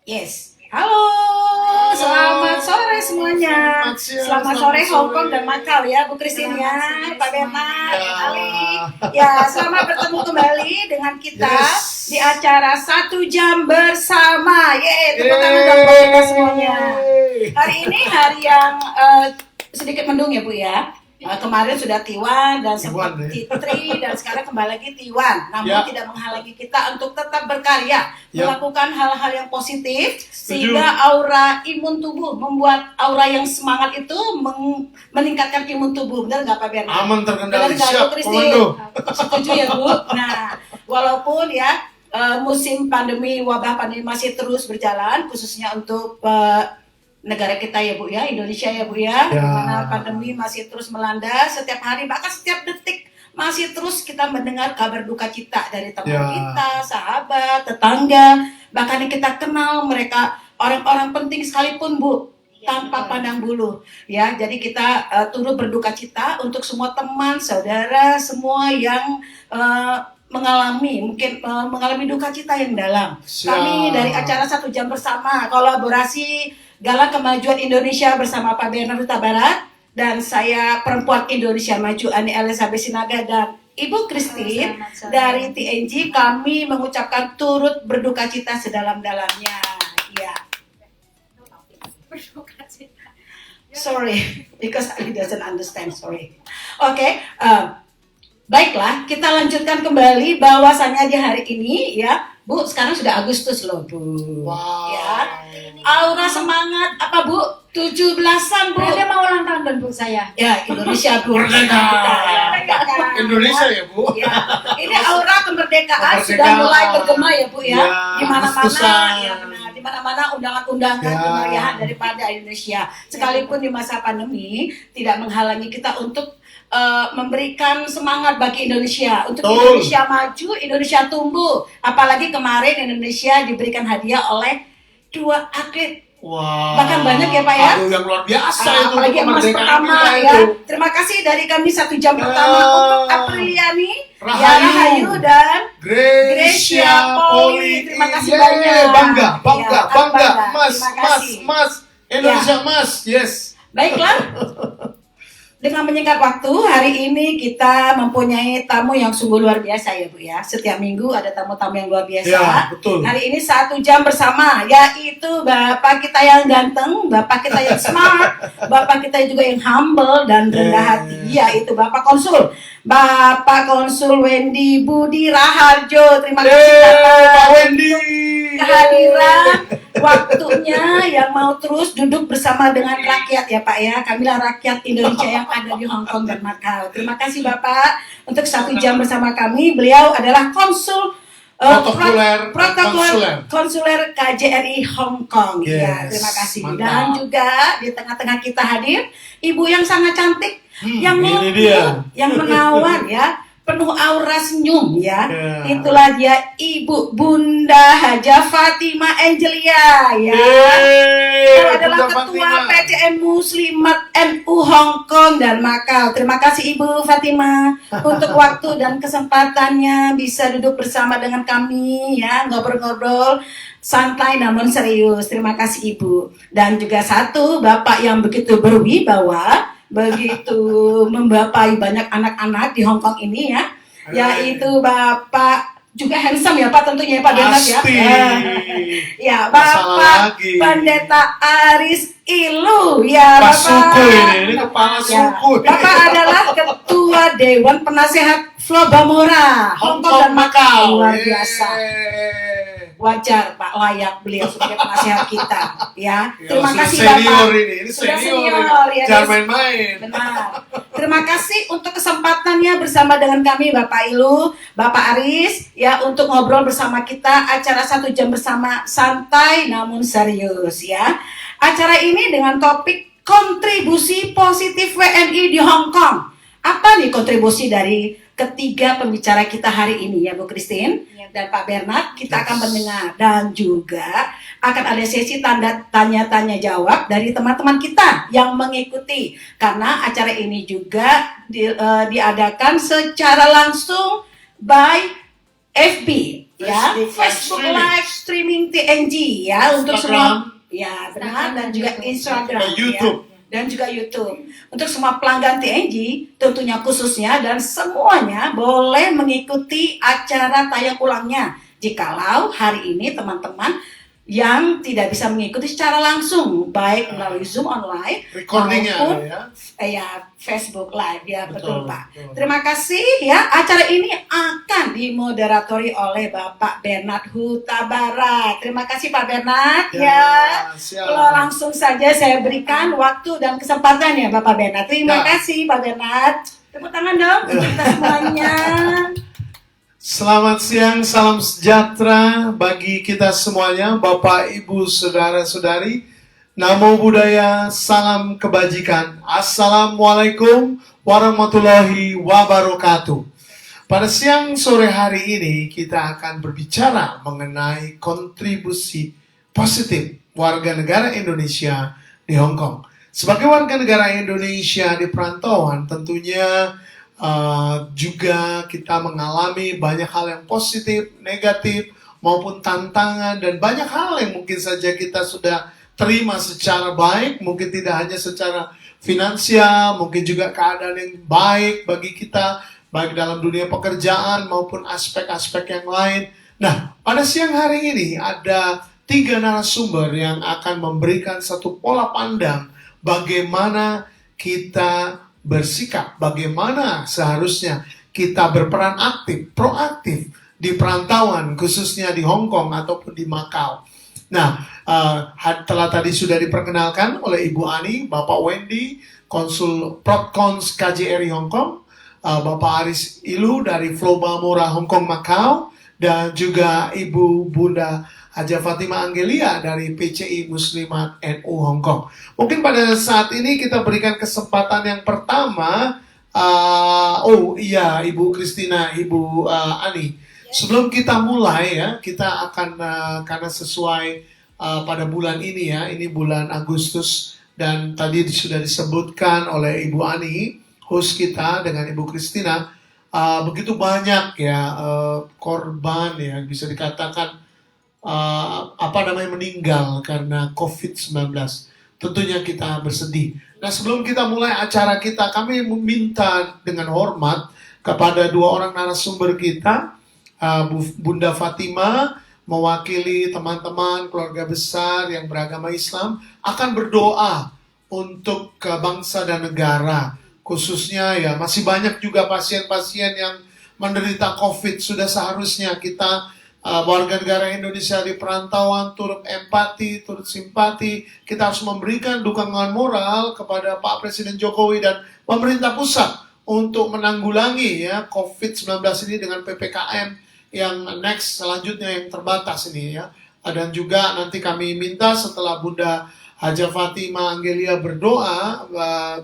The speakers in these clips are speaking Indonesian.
Yes. Halo, selamat sore semuanya. Selamat sore Hong Kong dan Macau ya, Bu Christine ya, Pak Bernard, Ali. Ya, selamat bertemu kembali dengan kita di acara 1 jam bersama. Yeay, tepuk tangan dong buat kita semuanya. Hari ini hari yang sedikit mendung ya Bu ya. Kemarin sudah Tiwan dan sempat Titri dan sekarang kembali lagi Tiwan, namun tidak menghalangi kita untuk tetap berkarya, melakukan hal-hal yang positif sehingga aura imun tubuh, membuat aura yang semangat itu meningkatkan imun tubuh. Benar nggak Pak Bernard? Aman, terkendali, siap, komando. Setuju ya Bu? Nah, walaupun ya musim pandemi, wabah pandemi masih terus berjalan, khususnya untuk negara kita ya Bu ya, Indonesia ya Bu ya, di mana pandemi masih terus melanda setiap hari, bahkan setiap detik masih terus kita mendengar kabar duka cita dari teman kita, sahabat, tetangga, bahkan yang kita kenal mereka orang-orang penting sekalipun Bu, tanpa pandang bulu ya. Jadi kita turut berduka cita untuk semua teman, saudara, semua yang mengalami duka cita yang dalam. Kami dari acara 1 jam bersama kolaborasi Galang Kemajuan Indonesia bersama Pak Bernard Huta Barat dan saya Perempuan Indonesia Maju Ani Elizabeth Sinaga dan Ibu Christine dari TNG, kami mengucapkan turut berduka cita sedalam-dalamnya. Ya. Sorry, because I doesn't understand. Sorry. Oke. Baiklah, kita lanjutkan kembali bahwasannya di hari ini ya, Bu, sekarang sudah Agustus loh, Bu. Wow. Ya. Aura semangat apa, Bu? 17-an, Bu. Dia mau ulang tahun dan Bu saya. Ya, Indonesia, Bu. Merdeka. Indonesia ya, Bu. Ya. Ini aura kemerdekaan sudah mulai bergema ya, Bu ya. Di mana-mana ya, benar. Di mana-mana undangan-undangan kemeriahan daripada Indonesia. Sekalipun di masa pandemi tidak menghalangi kita untuk memberikan semangat bagi Indonesia untuk Indonesia maju, Indonesia tumbuh. Apalagi kemarin Indonesia diberikan hadiah oleh 2 atlet. Wow. Bahkan banyak ya Pak ya. Aduh, yang luar biasa itu. Apalagi emas pertama ya. Terima kasih dari kami 1 jam pertama untuk Apriliani, Rahayu dan Gracia Poli. Terima kasih banyak. Bangga. Mas. Indonesia Mas. Yes. Baiklah. Dengan menyingkat waktu, hari ini kita mempunyai tamu yang sungguh luar biasa ya Bu ya. Setiap minggu ada tamu-tamu yang luar biasa. Ya, betul. Hari ini 1 jam bersama, yaitu Bapak kita yang ganteng, Bapak kita yang smart, Bapak kita juga yang humble dan rendah hati, yaitu Bapak Konsul. Bapak Konsul Wendy Budi Raharjo. Terima kasih Pak Wendy. Kehadiran waktunya yang mau terus duduk bersama dengan rakyat ya Pak ya. Kamilah rakyat Indonesia yang ada di Hong Kong dan Macau. Terima kasih Bapak untuk 1 jam bersama kami. Beliau adalah konsul konsuler KJRI Hong Kong. Ya, terima kasih. Mantap. Dan juga di tengah-tengah kita hadir ibu yang sangat cantik, yang menawan ya, penuh aura senyum ya. Itulah dia Ibu Bunda Haja Fatima Angelia ya. Dia adalah Ketua PCN Muslimat NU Hong Kong dan Macau. Terima kasih Ibu Fatima untuk waktu dan kesempatannya bisa duduk bersama dengan kami ya, ngobrol-ngobrol santai namun serius. Terima kasih Ibu. Dan juga satu Bapak yang begitu berwibawa, begitu membapai banyak anak-anak di Hong Kong ini ya, yaitu Bapak juga handsome ya Pak tentunya Pak Bernard ya. Ya Bapak Pendeta Aris Ilu ya Pak Bapak. Suku ini kepala suku. Bapak adalah Ketua Dewan Penasehat Flobamora Hong Kong dan Macau. Luar biasa. Wajar Pak, layak beliau sebagai penasehat kita ya. Terima kasih Bapak. Ini Sudah senior ya. jangan main-main. Benar. Terima kasih untuk kesempatannya bersama dengan kami Bapak Ilu, Bapak Aris ya, untuk ngobrol bersama kita acara 1 jam bersama santai namun serius ya. Acara ini dengan topik kontribusi positif WNI di Hong Kong. Apa nih kontribusi dari ketiga pembicara kita hari ini ya Bu Christine dan Pak Bernard? Kita akan mendengar dan juga akan ada sesi tanya jawab dari teman-teman kita yang mengikuti, karena acara ini juga diadakan secara langsung by FB ya, Facebook Facebook Live Streaming TNG ya, untuk Instagram. semua ya benar, dan juga Instagram Dan YouTube. ya, dan juga YouTube. Untuk semua pelanggan TNG tentunya khususnya, dan semuanya boleh mengikuti acara tayang ulangnya jikalau hari ini teman-teman yang tidak bisa mengikuti secara langsung, baik melalui Zoom online Recordingnya maupun ada ya Facebook Live ya. Betul, Pak. betul. Terima kasih ya. Acara ini akan dimoderatori oleh Bapak Bernard Huta Barat. Terima kasih Pak Bernard ya. siap. Langsung saja saya berikan waktu dan kesempatan ya Bapak Bernard. Terima kasih Pak Bernard. Tepuk tangan dong untuk kita semuanya. Selamat siang, salam sejahtera bagi kita semuanya, Bapak, Ibu, Saudara-saudari. Namo Buddhaya, salam kebajikan. Assalamualaikum warahmatullahi wabarakatuh. Pada siang sore hari ini kita akan berbicara mengenai kontribusi positif warga negara Indonesia di Hong Kong. Sebagai warga negara Indonesia di perantauan, tentunya juga kita mengalami banyak hal yang positif, negatif, maupun tantangan, dan banyak hal yang mungkin saja kita sudah terima secara baik, mungkin tidak hanya secara finansial, mungkin juga keadaan yang baik bagi kita, baik dalam dunia pekerjaan maupun aspek-aspek yang lain. Nah, pada siang hari ini ada 3 narasumber yang akan memberikan satu pola pandang bagaimana kita bersikap, bagaimana seharusnya kita berperan aktif, proaktif di perantauan, khususnya di Hong Kong ataupun di Macau. Nah, telah tadi sudah diperkenalkan oleh Ibu Ani, Bapak Wendy, Konsul Propcons KJRI Hong Kong, Bapak Aris Ilu dari Flow Bamora Hong Kong Macau, dan juga Ibu Bunda Haja Fatimah Anggelia dari PCI Muslimat NU Hong Kong. Mungkin pada saat ini kita berikan kesempatan yang pertama. Ibu Christina, Ibu Ani. Sebelum kita mulai ya, kita akan karena sesuai pada bulan ini ya, ini bulan Agustus, dan tadi sudah disebutkan oleh Ibu Ani, host kita dengan Ibu Christina, begitu banyak ya korban ya, bisa dikatakan meninggal karena COVID-19. Tentunya kita bersedih. Nah, sebelum kita mulai acara kita, kami meminta dengan hormat kepada 2 orang narasumber kita, Bunda Fatimah mewakili teman-teman keluarga besar yang beragama Islam akan berdoa untuk bangsa dan negara. Khususnya ya, masih banyak juga pasien-pasien yang menderita COVID. Sudah seharusnya kita warga negara Indonesia di perantauan turut empati, turut simpati. Kita harus memberikan dukungan moral kepada Pak Presiden Jokowi dan pemerintah pusat untuk menanggulangi ya COVID-19 ini dengan PPKM yang next selanjutnya yang terbatas ini ya. Dan juga nanti kami minta setelah Bunda Haja Fatimah Anggelia berdoa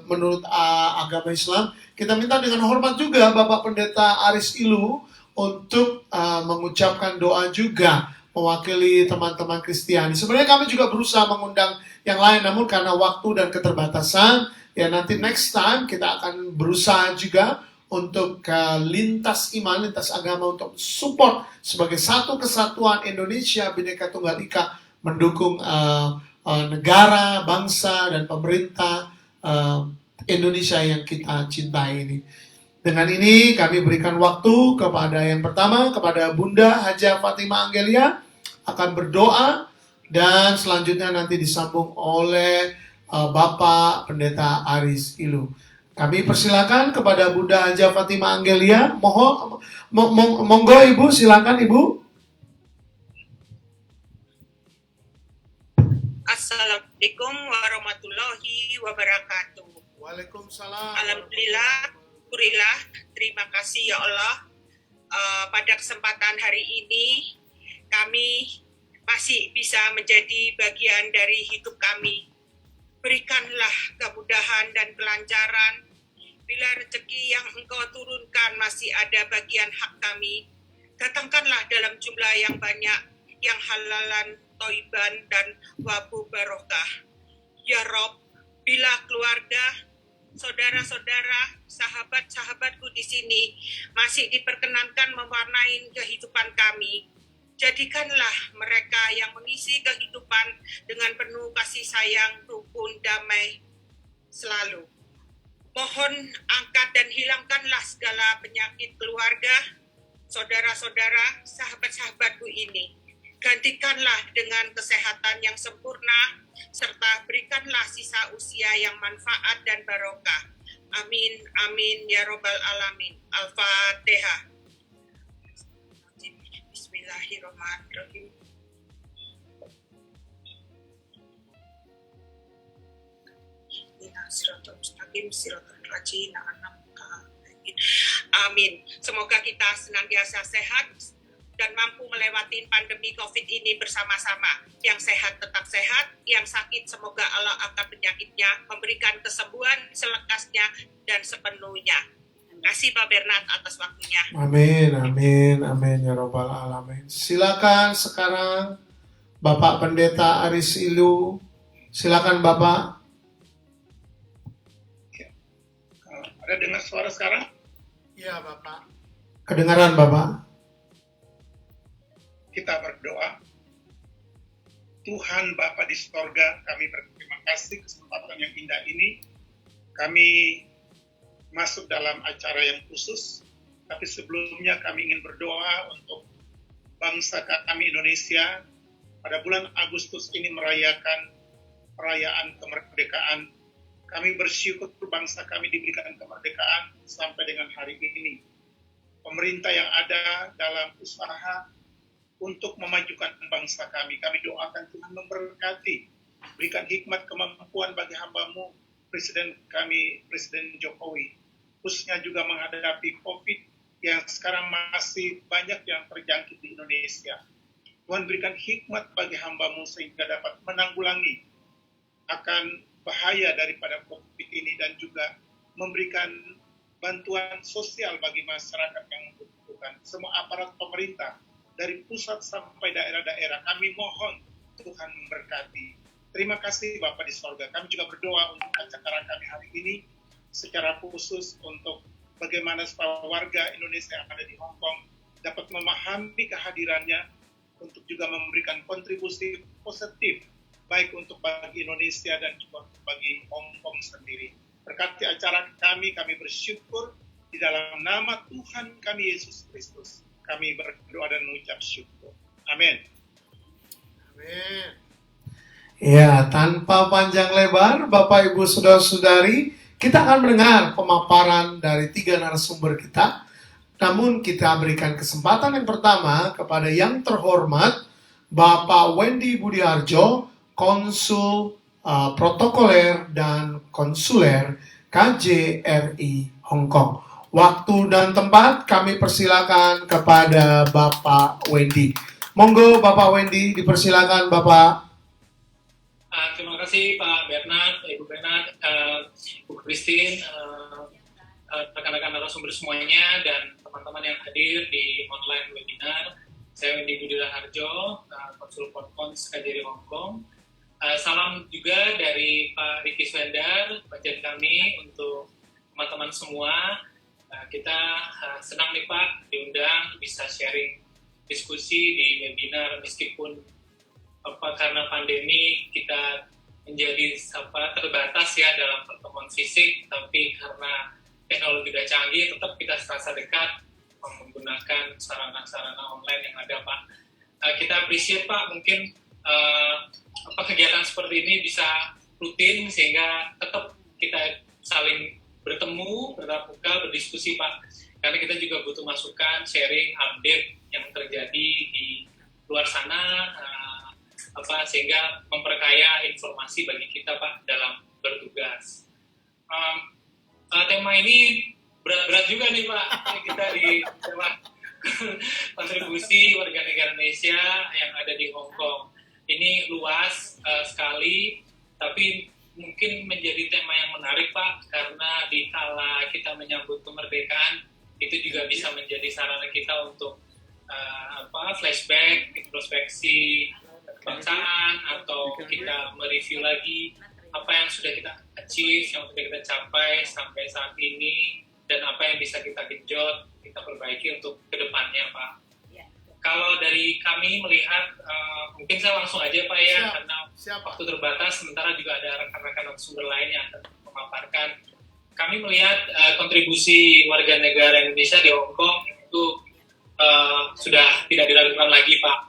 menurut agama Islam, kita minta dengan hormat juga Bapak Pendeta Aris Ilu untuk mengucapkan doa juga mewakili teman-teman Kristiani. Sebenarnya kami juga berusaha mengundang yang lain, namun karena waktu dan keterbatasan, ya nanti next time kita akan berusaha juga untuk lintas iman, lintas agama untuk support sebagai satu kesatuan Indonesia Bhinneka Tunggal Ika, mendukung negara, bangsa, dan pemerintah Indonesia yang kita cintai ini. Dengan ini kami berikan waktu kepada yang pertama, kepada Bunda Haja Fatimah Anggelia akan berdoa, dan selanjutnya nanti disambung oleh Bapak Pendeta Aris Ilu. Kami persilakan kepada Bunda Haja Fatimah Anggelia. Monggo Ibu, silakan Ibu. Assalamualaikum warahmatullahi wabarakatuh. Waalaikumsalam. Alhamdulillah. Syukurillah, terima kasih ya Allah. Pada kesempatan hari ini kami masih bisa menjadi bagian dari hidup kami. Berikanlah kemudahan dan kelancaran. Bila rezeki yang Engkau turunkan masih ada bagian hak kami, datangkanlah dalam jumlah yang banyak, yang halalan, toiban, dan wabu barokah. Ya Rob, bila keluarga saudara-saudara, sahabat-sahabatku di sini masih diperkenankan mewarnai kehidupan kami. Jadikanlah mereka yang mengisi kehidupan dengan penuh kasih sayang, rukun, damai selalu. Mohon angkat dan hilangkanlah segala penyakit keluarga, saudara-saudara, sahabat-sahabatku ini. Gantikanlah dengan kesehatan yang sempurna, serta berikanlah sisa usia yang manfaat dan barokah. Amin, amin, ya robbal alamin. Al-Fatihah. Bismillahirrahmanirrahim. Siratal mustaqim, siratal ladzina an'amta alaihim. Amin. Semoga kita senantiasa sehat dan mampu melewati pandemi COVID ini bersama-sama. Yang sehat tetap sehat, yang sakit semoga Allah angkat penyakitnya, memberikan kesembuhan selekasnya dan sepenuhnya. Terima kasih Pak Bernard atas waktunya. Amin, amin, amin ya robbal alamin. Silakan sekarang Bapak Pendeta Aris Ilu. Silakan Bapak. Ada dengar suara sekarang? Iya Bapak. Kedengaran Bapak. Kita berdoa. Tuhan Bapa di sorga, kami berterima kasih kesempatan yang indah ini. Kami masuk dalam acara yang khusus, tapi sebelumnya kami ingin berdoa untuk bangsa kami Indonesia. Pada bulan Agustus ini merayakan perayaan kemerdekaan. Kami bersyukur bangsa kami diberikan kemerdekaan sampai dengan hari ini. Pemerintah yang ada dalam usaha untuk memajukan bangsa kami doakan Tuhan memberkati, berikan hikmat kemampuan bagi hamba-Mu, Presiden kami, Presiden Jokowi, khususnya juga menghadapi COVID yang sekarang masih banyak yang terjangkit di Indonesia. Tuhan berikan hikmat bagi hamba-Mu sehingga dapat menanggulangi akan bahaya daripada COVID ini dan juga memberikan bantuan sosial bagi masyarakat yang membutuhkan. Semua aparat pemerintah dari pusat sampai daerah-daerah, kami mohon Tuhan memberkati. Terima kasih Bapak di sorga. Kami juga berdoa untuk acara kami hari ini secara khusus untuk bagaimana supaya warga Indonesia yang ada di Hong Kong dapat memahami kehadirannya untuk juga memberikan kontribusi positif baik untuk bagi Indonesia dan juga bagi Hong Kong sendiri. Berkati acara kami bersyukur di dalam nama Tuhan kami Yesus Kristus. Kami berdoa dan mengucap syukur. Amin. Amin. Ya, tanpa panjang lebar, Bapak Ibu Saudara-saudari, kita akan mendengar pemaparan dari 3 narasumber kita. Namun kita berikan kesempatan yang pertama kepada yang terhormat Bapak Wendy Budiharjo, Konsul Protokoler dan Konsuler KJRI Hong Kong. Waktu dan tempat kami persilakan kepada Bapak Wendy. Monggo Bapak Wendy, dipersilakan Bapak. Terima kasih Pak Bernard, Ibu Bernard, Bu Christine, rekan-rekan narasumber semuanya, dan teman-teman yang hadir di online webinar. Saya Wendy Budiharjo, Konsul Portkons KJRI Hong Kong. Salam juga dari Pak Ricky Swendar, bagian kami untuk teman-teman semua. Kita senang nih Pak diundang bisa sharing diskusi di webinar meskipun karena pandemi kita menjadi terbatas ya dalam pertemuan fisik, tapi karena teknologi sudah canggih tetap kita serasa dekat menggunakan sarana-sarana online yang ada Pak. Kita appreciate Pak, mungkin kegiatan seperti ini bisa rutin sehingga tetap kita saling bertemu, bertatap muka, berdiskusi Pak. Karena kita juga butuh masukan, sharing, update yang terjadi di luar sana, sehingga memperkaya informasi bagi kita Pak dalam bertugas. Tema ini berat-berat juga nih Pak, kita di tema kontribusi warga negara Indonesia yang ada di Hong Kong. Ini luas sekali, tapi mungkin menjadi tema yang menarik Pak, karena di kala kita menyambut kemerdekaan, itu juga bisa menjadi sarana kita untuk flashback, introspeksi kebangsaan, atau kita mereview lagi apa yang sudah kita achieve, yang sudah kita capai sampai saat ini, dan apa yang bisa kita genjot, kita perbaiki untuk kedepannya, Pak. Ya. Kalau dari kami melihat, mungkin saya langsung aja Pak ya, Siap. karena Siapa? waktu terbatas, sementara juga ada rekan-rekan sumber lain yang akan memaparkan. Kami melihat kontribusi warga negara Indonesia di Hong Kong itu sudah tidak diragukan lagi Pak,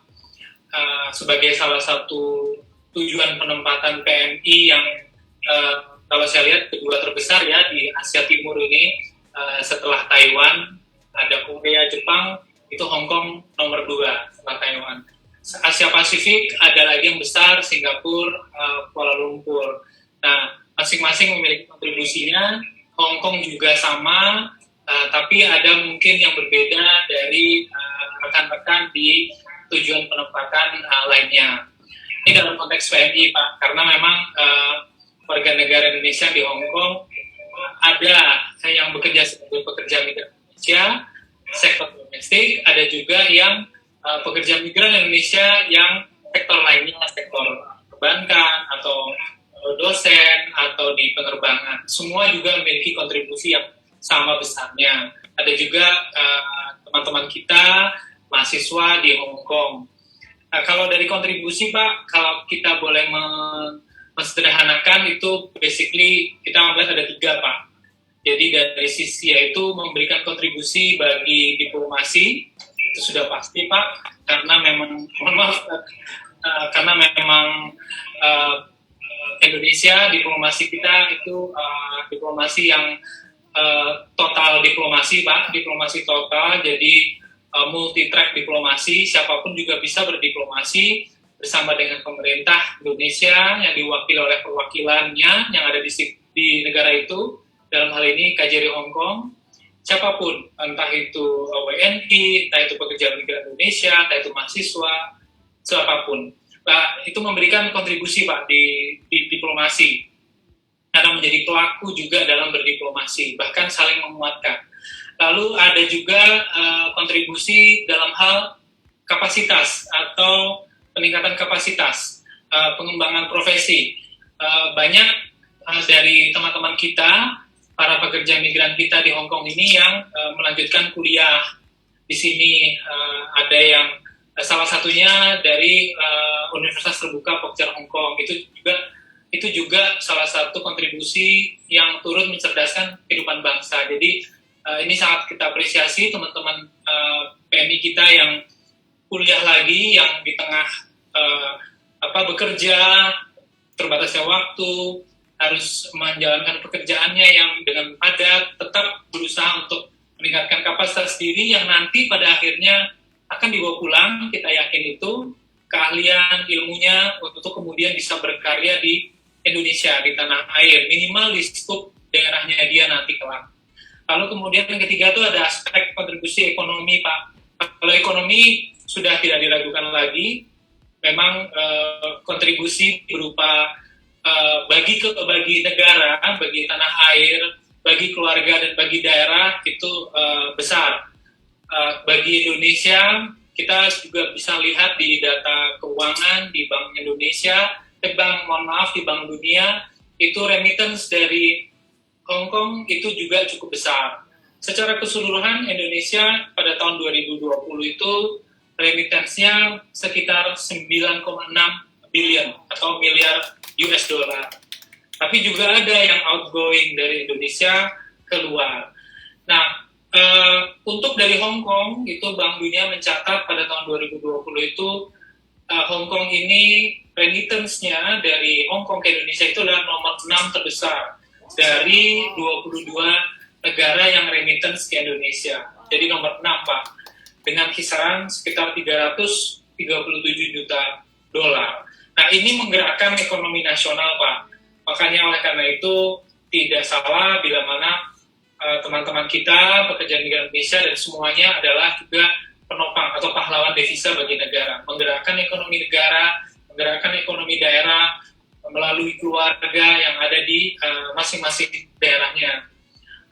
sebagai salah satu tujuan penempatan PMI yang kalau saya lihat kedua terbesar ya di Asia Timur ini, setelah Taiwan, ada Korea, Jepang, itu Hong Kong nomor 2 setelah Taiwan. Asia Pasifik ada lagi yang besar, Singapura, Kuala Lumpur. Nah, masing-masing memiliki kontribusinya. Hong Kong juga sama, tapi ada mungkin yang berbeda dari rekan-rekan di tujuan penempatan lainnya. Ini dalam konteks PMI Pak, karena memang warga negara Indonesia di Hong Kong ada yang bekerja sebagai pekerja migran Indonesia, sektor domestik, ada juga yang pekerja migran Indonesia yang sektor lainnya, sektor perbankan atau dosen atau di penerbangan. Semua juga memiliki kontribusi yang sama besarnya. Ada juga teman-teman kita, mahasiswa di Hong Kong. Kalau dari kontribusi Pak, kalau kita boleh mensederhanakan itu basically kita melihat ada 3 Pak. Jadi dari sisi yaitu memberikan kontribusi bagi diplomasi, itu sudah pasti Pak, karena memang, mohon maaf, karena memang Indonesia, diplomasi kita itu diplomasi yang total diplomasi Pak, diplomasi total, jadi multi-track diplomasi, siapapun juga bisa berdiplomasi bersama dengan pemerintah Indonesia yang diwakili oleh perwakilannya yang ada di negara itu, dalam hal ini KJRI Hong Kong, siapapun, entah itu WNI, entah itu pekerja migran Indonesia, entah itu mahasiswa, siapapun. Nah, itu memberikan kontribusi Pak di diplomasi, karena menjadi pelaku juga dalam berdiplomasi, bahkan saling menguatkan. Lalu ada juga kontribusi dalam hal kapasitas atau peningkatan kapasitas, pengembangan profesi. Banyak dari teman-teman kita, para pekerja migran kita di Hong Kong ini yang melanjutkan kuliah di sini. Ada yang salah satunya dari Universitas Terbuka Pokja Hong Kong. Itu juga salah satu kontribusi yang turut mencerdaskan kehidupan bangsa. Jadi ini sangat kita apresiasi teman-teman PMI kita yang kuliah lagi, yang di tengah bekerja, terbatasnya waktu, harus menjalankan pekerjaannya yang dengan padat, tetap berusaha untuk meningkatkan kapasitas diri yang nanti pada akhirnya akan dibawa pulang, kita yakin itu, keahlian, ilmunya, untuk kemudian bisa berkarya di Indonesia, di tanah air, minimal di skup daerahnya dia nanti kelak. Lalu kemudian yang ketiga itu ada aspek kontribusi ekonomi Pak. Kalau ekonomi sudah tidak diragukan lagi, memang kontribusi berupa bagi negara, bagi tanah air, bagi keluarga dan bagi daerah itu besar. Bagi Indonesia, kita juga bisa lihat di data keuangan di Bank Indonesia, di Bank Dunia, itu remittance dari Hong Kong itu juga cukup besar. Secara keseluruhan Indonesia pada tahun 2020 itu remittance-nya sekitar 9,6 billion atau miliar US dollar. Tapi juga ada yang outgoing dari Indonesia keluar. Nah, untuk dari Hong Kong itu Bank Dunia mencatat pada tahun 2020 itu Hong Kong ini remittance-nya dari Hong Kong ke Indonesia itu adalah nomor 6 terbesar dari 22 negara yang remittance ke Indonesia. Jadi nomor 6 Pak, dengan kisaran sekitar 337 juta dolar. Nah, ini menggerakkan ekonomi nasional Pak. Makanya oleh karena itu tidak salah bila mana teman-teman kita, pekerja migran Indonesia dan semuanya adalah juga penopang atau pahlawan devisa bagi negara. Menggerakkan ekonomi negara, menggerakkan ekonomi daerah melalui keluarga yang ada di masing-masing daerahnya.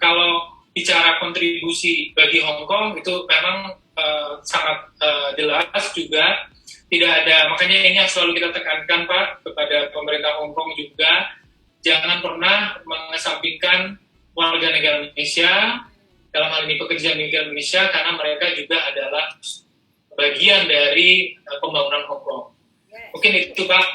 Kalau bicara kontribusi bagi Hong Kong itu memang sangat jelas juga. Tidak ada, makanya ini yang selalu kita tekankan Pak kepada pemerintah Hong Kong juga, jangan pernah mengesampingkan warga negara Indonesia, dalam hal ini pekerja migran Indonesia, karena mereka juga adalah bagian dari pembangunan Hong Kong. Mungkin itu Pak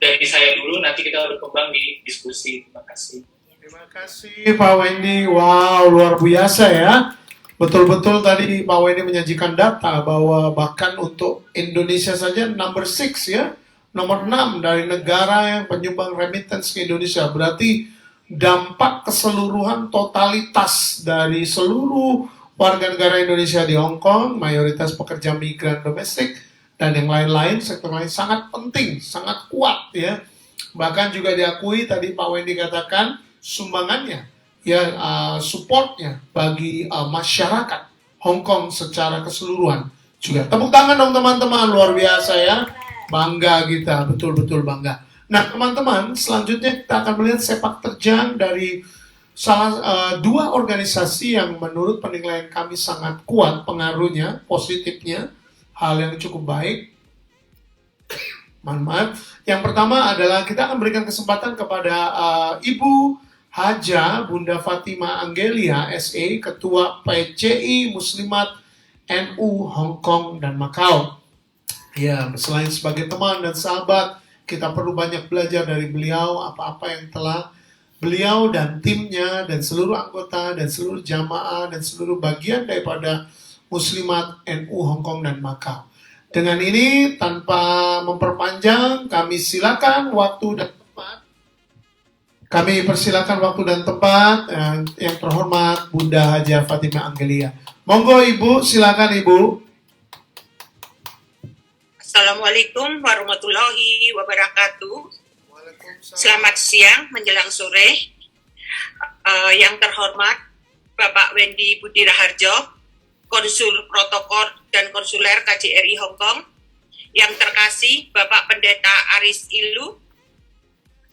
dari saya dulu, nanti kita berkembang di diskusi. Terima kasih. Terima kasih Pak Wendy. Wow, luar biasa ya. Betul-betul tadi Pak Wendy menyajikan data bahwa bahkan untuk Indonesia saja number 6 ya. Nomor 6 dari negara yang penyumbang remittance ke Indonesia. Berarti dampak keseluruhan totalitas dari seluruh warga negara Indonesia di Hong Kong, mayoritas pekerja migran domestik, dan yang lain-lain, sektor lain sangat penting, sangat kuat ya. Bahkan juga diakui tadi Pak Wendy katakan sumbangannya, ya supportnya bagi masyarakat Hong Kong secara keseluruhan. Juga tepuk tangan dong teman-teman, luar biasa ya. Bangga kita, betul-betul bangga. Nah teman-teman, selanjutnya kita akan melihat sepak terjang dari dua organisasi yang menurut penilaian kami sangat kuat pengaruhnya, positifnya, hal yang cukup baik. Maaf. Yang pertama adalah kita akan berikan kesempatan kepada Ibu Haja Bunda Fatima Anggelia SE, Ketua PCI Muslimat NU Hong Kong dan Macau. Ya, selain sebagai teman dan sahabat, kita perlu banyak belajar dari beliau, apa-apa yang telah beliau dan timnya dan seluruh anggota dan seluruh jamaah dan seluruh bagian daripada Muslimat NU Hong Kong dan Macau. Dengan ini, tanpa memperpanjang, kami silakan waktu dan tempat. Kami persilakan waktu dan tempat yang terhormat Bunda Haja Fatima Anggelia. Monggo Ibu, silakan Ibu. Assalamualaikum warahmatullahi wabarakatuh. Selamat siang menjelang sore. Yang terhormat Bapak Wendy Budi Raharjo, Konsul Protokol dan Konsuler KJRI Hong Kong. Yang terkasih Bapak Pendeta Aris Ilu,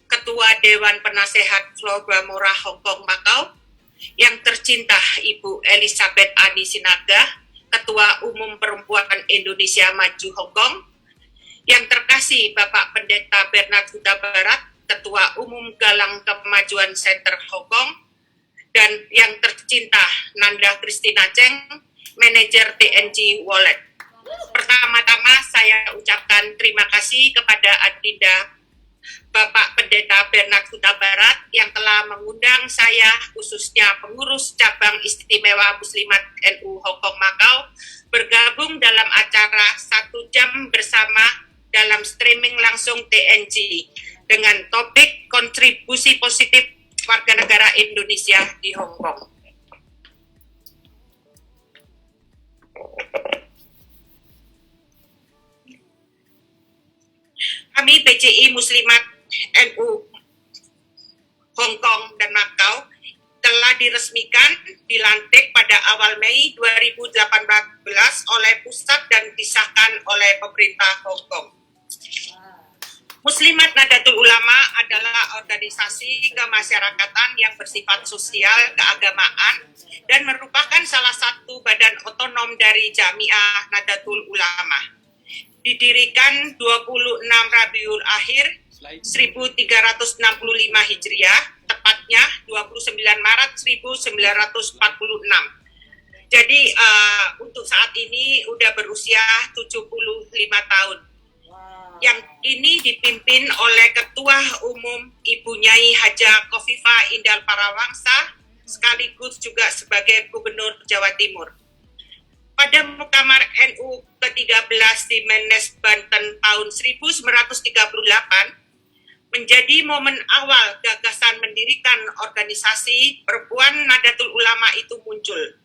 Ketua Dewan Penasehat Flora Mora Hong Kong Macau. Yang tercinta Ibu Elizabeth Ani Sinaga, Ketua Umum Perempuan Indonesia Maju Hong Kong. Yang terkasih Bapak Pendeta Bernard Huta Barat, Ketua Umum Galang Kemajuan Center Hong Kong. Dan yang tercinta Nanda Christina Cheng, Manajer TNG Wallet. Pertama-tama saya ucapkan terima kasih kepada Adinda Bapak Pendeta Bernard Huta Barat yang telah mengundang saya, khususnya pengurus cabang istimewa Muslimat NU Hong Kong Macau, bergabung dalam acara 1 jam bersama dalam streaming langsung TNG dengan topik kontribusi positif warga negara Indonesia di Hong Kong. Kami PCI Muslimat NU Hong Kong dan Macau telah diresmikan, dilantik pada awal Mei 2018 oleh pusat dan disahkan oleh pemerintah Hong Kong. Muslimat Nahdlatul Ulama adalah organisasi kemasyarakatan yang bersifat sosial keagamaan dan merupakan salah satu badan otonom dari Jamiah Nahdlatul Ulama. Didirikan 26 Rabiul Akhir 1365 Hijriah, tepatnya 29 Maret 1946. Jadi untuk saat ini udah berusia 75 tahun. Yang ini dipimpin oleh Ketua Umum Ibu Nyai Haja Khofifah Indar Parawangsa, sekaligus juga sebagai Gubernur Jawa Timur. Pada Muktamar NU ke-13 di Menes, Banten tahun 1938, menjadi momen awal gagasan mendirikan organisasi Perempuan Nahdlatul Ulama itu muncul.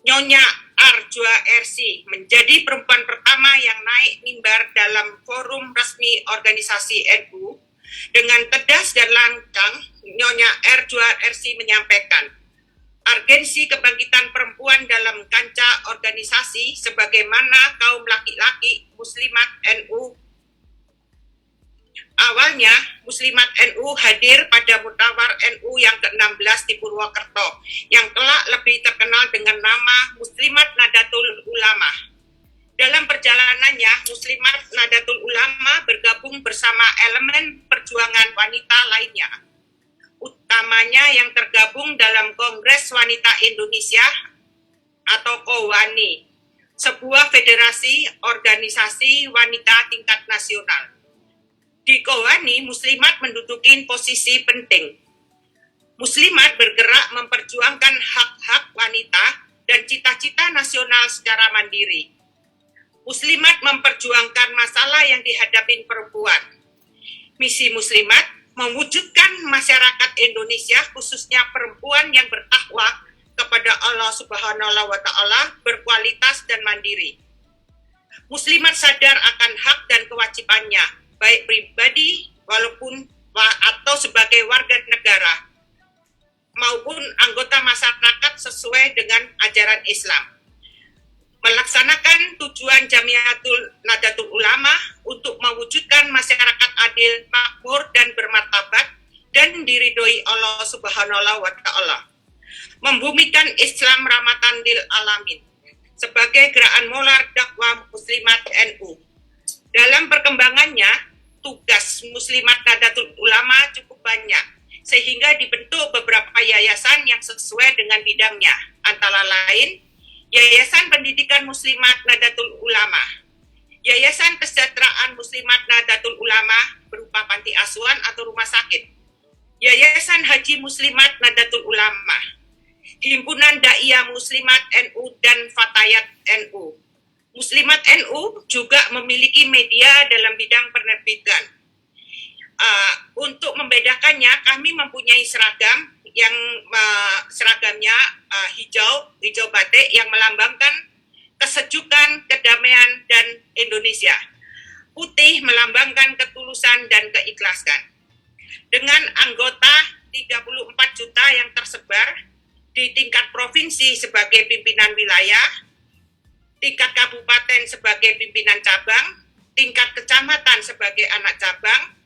Nyonya Arjwa RC menjadi perempuan pertama yang naik mimbar dalam forum resmi organisasi NU. Dengan tegas dan lantang, Nyonya Arjwa RC menyampaikan, urgensi kebangkitan perempuan dalam kancah organisasi sebagaimana kaum laki-laki Muslimat NU. Awalnya, Muslimat NU hadir pada Muktamar NU yang ke-16 di Purwokerto, yang kelak lebih terkenal dengan nama Muslimat Nahdlatul Ulama. Dalam perjalanannya, Muslimat Nahdlatul Ulama bergabung bersama elemen perjuangan perjuangan wanita lainnya, utamanya yang tergabung dalam Kongres Wanita Indonesia atau KOWANI, sebuah federasi organisasi wanita tingkat nasional. Di KOWANI, Muslimat menduduki posisi penting. Muslimat bergerak memperjuangkan hak-hak wanita dan cita-cita nasional secara mandiri. Muslimat memperjuangkan masalah yang dihadapi perempuan. Misi Muslimat mewujudkan masyarakat Indonesia, khususnya perempuan yang bertakwa kepada Allah Subhanahu wa Ta'ala, berkualitas dan mandiri. Muslimat sadar akan hak dan kewajibannya, baik pribadi atau sebagai warga negara, maupun anggota masyarakat sesuai dengan ajaran Islam. Melaksanakan tujuan Jamiatul Nahdlatul Ulama untuk mewujudkan masyarakat adil, makmur, dan bermartabat, dan diridhoi Allah Subhanahu wa Ta'ala. Membumikan Islam rahmatan lil alamin sebagai gerakan molar dakwah Muslimat NU. Dalam perkembangannya, tugas Muslimat Nahdlatul Ulama cukup banyak, sehingga dibentuk beberapa yayasan yang sesuai dengan bidangnya, antara lain Yayasan Pendidikan Muslimat Nahdlatul Ulama, Yayasan Kesejahteraan Muslimat Nahdlatul Ulama berupa panti asuhan atau rumah sakit, Yayasan Haji Muslimat Nahdlatul Ulama, Himpunan Da'iyah Muslimat NU dan Fatayat NU. Muslimat NU juga memiliki media dalam bidang penerbitan. Untuk membedakannya, kami mempunyai seragam yang seragamnya hijau batik yang melambangkan kesejukan, kedamaian, dan Indonesia. Putih melambangkan ketulusan dan keikhlasan. Dengan anggota 34 juta yang tersebar di tingkat provinsi sebagai pimpinan wilayah, tingkat kabupaten sebagai pimpinan cabang, tingkat kecamatan sebagai anak cabang,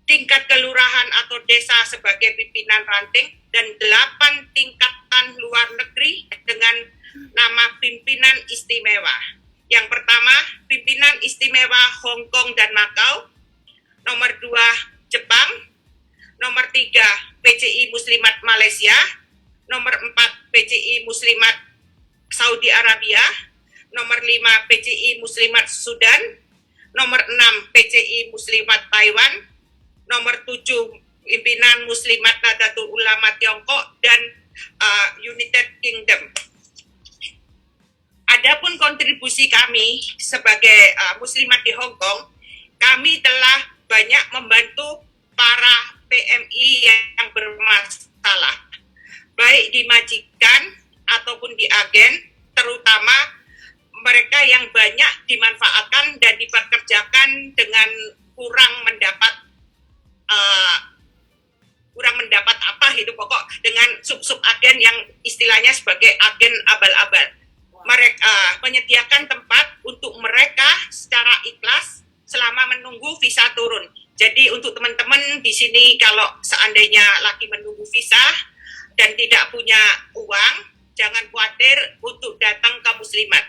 tingkat kelurahan atau desa sebagai pimpinan ranting, dan 8 tingkatan luar negeri dengan nama pimpinan istimewa. Yang pertama, pimpinan istimewa Hong Kong dan Macau. Nomor 2, Jepang. Nomor 3, PCI Muslimat Malaysia. Nomor 4, PCI Muslimat Saudi Arabia. Nomor 5, PCI Muslimat Sudan. Nomor 6, PCI Muslimat Taiwan. Nomor 7, pimpinan Muslimat Nahdlatul Ulama Tiongkok dan United Kingdom. Adapun kontribusi kami sebagai Muslimat di Hong Kong, kami telah banyak membantu para PMI yang bermasalah, baik di majikan ataupun di agen, terutama mereka yang banyak dimanfaatkan dan dipekerjakan dengan kurang mendapat pokok dengan sub agen yang istilahnya sebagai agen abal-abal. Mereka menyediakan tempat untuk mereka secara ikhlas selama menunggu visa turun. Jadi untuk teman-teman di sini kalau seandainya lagi menunggu visa dan tidak punya uang, jangan khawatir untuk datang ke Muslimat.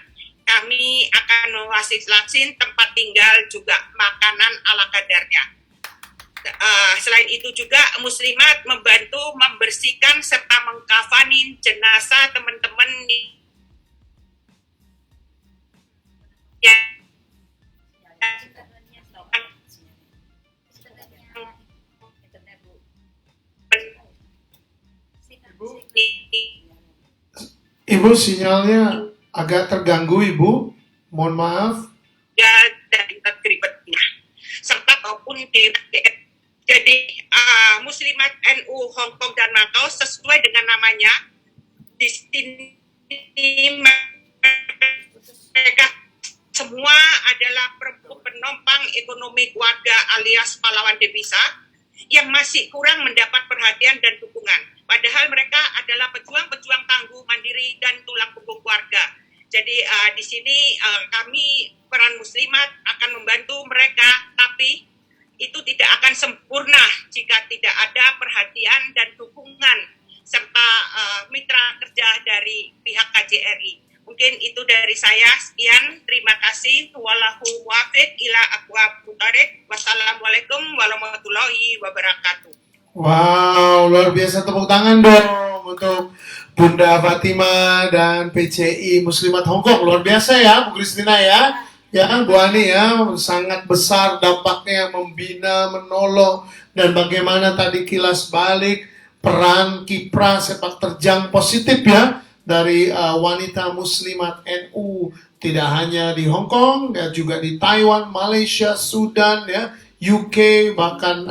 Kami akan mewasilasin tempat tinggal juga makanan ala kadarnya. Selain itu juga Muslimat membantu membersihkan serta mengkafanin jenazah teman-teman yang Ibu, sinyalnya agak terganggu, Ibu. Mohon maaf. dari ribetnya serta ataupun di jadi Muslimat NU Hong Kong dan Macau sesuai dengan namanya, di sini mereka semua adalah penopang ekonomi keluarga alias pahlawan devisa yang masih kurang mendapat perhatian dan dukungan. Padahal mereka adalah pejuang-pejuang tangguh, mandiri, dan tulang punggung keluarga. Jadi di sini kami peran Muslimat akan membantu mereka, tapi itu tidak akan sempurna jika tidak ada perhatian dan dukungan serta mitra kerja dari pihak KJRI. Mungkin itu dari saya. Sekian, terima kasih. Wallahu muwaffiq ila aqwamit thoriq. Wassalamualaikum warahmatullahi wabarakatuh. Wow, luar biasa, tepuk tangan dong untuk Bunda Fatima dan PCI Muslimat Hongkong. Luar biasa ya Bu Kristina ya. Ya Bu Ani ya, sangat besar dampaknya membina, menolong, dan bagaimana tadi kilas balik peran kiprah sepak terjang positif ya dari wanita muslimat NU, tidak hanya di Hong Kong, dan juga di Taiwan, Malaysia, Sudan, ya, UK, bahkan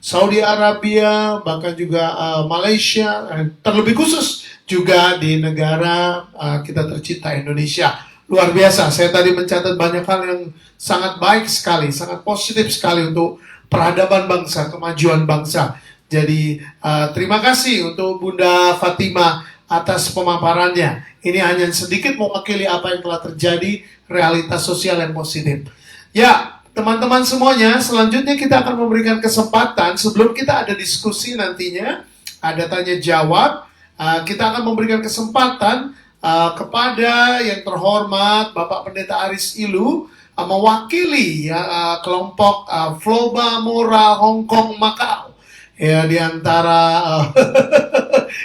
Saudi Arabia, bahkan juga Malaysia, terlebih khusus juga di negara kita tercinta Indonesia. Luar biasa, saya tadi mencatat banyak hal yang sangat baik sekali, sangat positif sekali untuk peradaban bangsa, kemajuan bangsa. Jadi terima kasih untuk Bunda Fatima atas pemaparannya. Ini hanya sedikit mewakili apa yang telah terjadi, realitas sosial yang positif. Ya, teman-teman semuanya, selanjutnya kita akan memberikan kesempatan sebelum kita ada diskusi nantinya, ada tanya jawab. Kita akan memberikan kesempatan kepada yang terhormat Bapak Pendeta Aris Ilu mewakili ya, kelompok Floba Mora Hong Kong Macau. Ya, di antara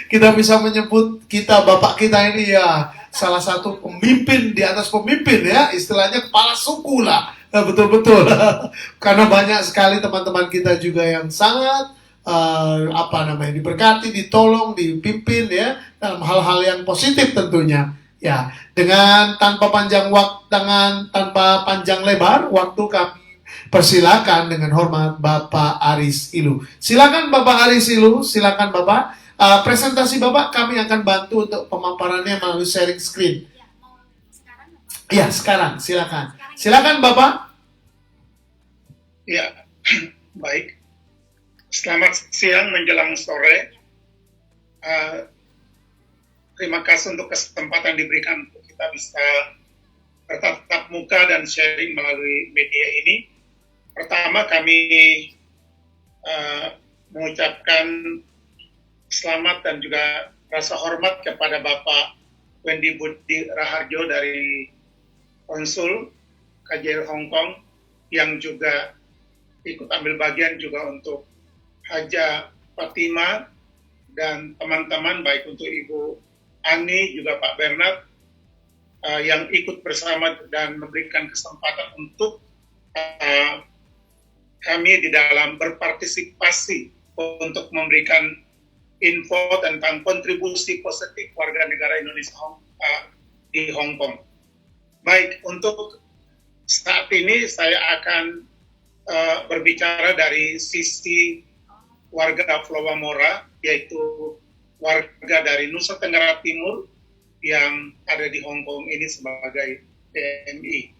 kita bisa menyebut bapak kita ini ya salah satu pemimpin di atas pemimpin ya, istilahnya kepala suku lah. Betul-betul. Karena banyak sekali teman-teman kita juga yang sangat diberkati, ditolong, dipimpin ya dalam hal-hal yang positif tentunya. Ya, dengan tanpa panjang lebar waktu, kami persilakan dengan hormat Bapak Aris Ilu. Silakan Bapak Aris Ilu, silakan Bapak. Presentasi Bapak kami akan bantu untuk pemaparannya melalui sharing screen. Ya, sekarang silakan. Silakan Bapak. Ya, baik. Selamat siang menjelang sore. Terima kasih untuk kesempatan diberikan untuk kita bisa bertatap muka dan sharing melalui media ini. Pertama, kami mengucapkan selamat dan juga rasa hormat kepada Bapak Wendy Budi Raharjo dari Konsul KJRI Hong Kong yang juga ikut ambil bagian juga untuk Haja Fatima dan teman-teman, baik untuk Ibu Ani juga Pak Bernard yang ikut bersama dan memberikan kesempatan untuk kami di dalam berpartisipasi untuk memberikan info tentang kontribusi positif warga negara Indonesia di Hong Kong. Baik, untuk saat ini saya akan berbicara dari sisi warga Floba Mora, yaitu warga dari Nusa Tenggara Timur yang ada di Hong Kong ini sebagai PMI.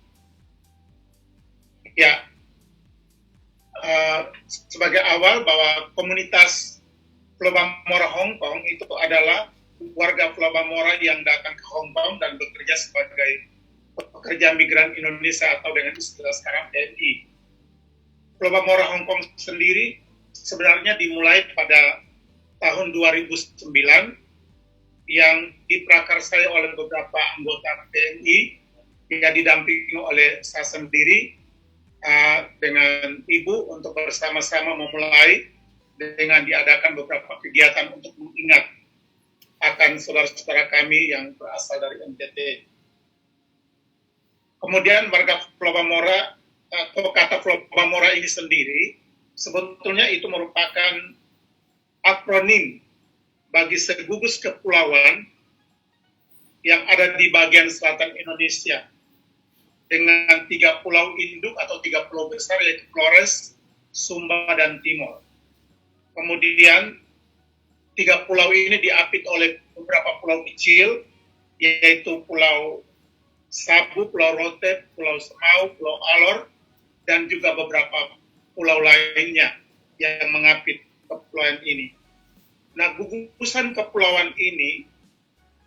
Ya, sebagai awal bahwa komunitas Floba Mora Hong Kong itu adalah warga Floba Mora yang datang ke Hong Kong dan bekerja sebagai pekerja migran Indonesia atau dengan istilah sekarang PMI. Floba Mora Hong Kong sendiri sebenarnya dimulai pada tahun 2009 yang diprakarsai oleh beberapa anggota PMI yang didampingi oleh saya sendiri dengan Ibu untuk bersama-sama memulai dengan diadakan beberapa kegiatan untuk mengingat akan saudara-saudara kami yang berasal dari NTT. Kemudian warga Floba Mora atau kata Floba Mora ini sendiri sebetulnya itu merupakan akronim bagi segugus kepulauan yang ada di bagian selatan Indonesia dengan 3 pulau induk atau 3 pulau besar yaitu Flores, Sumba, dan Timor. Kemudian 3 pulau ini diapit oleh beberapa pulau kecil yaitu Pulau Sabu, Pulau Rote, Pulau Semau, Pulau Alor, dan juga beberapa pulau lainnya yang mengapit kepulauan ini. Nah, gugusan kepulauan ini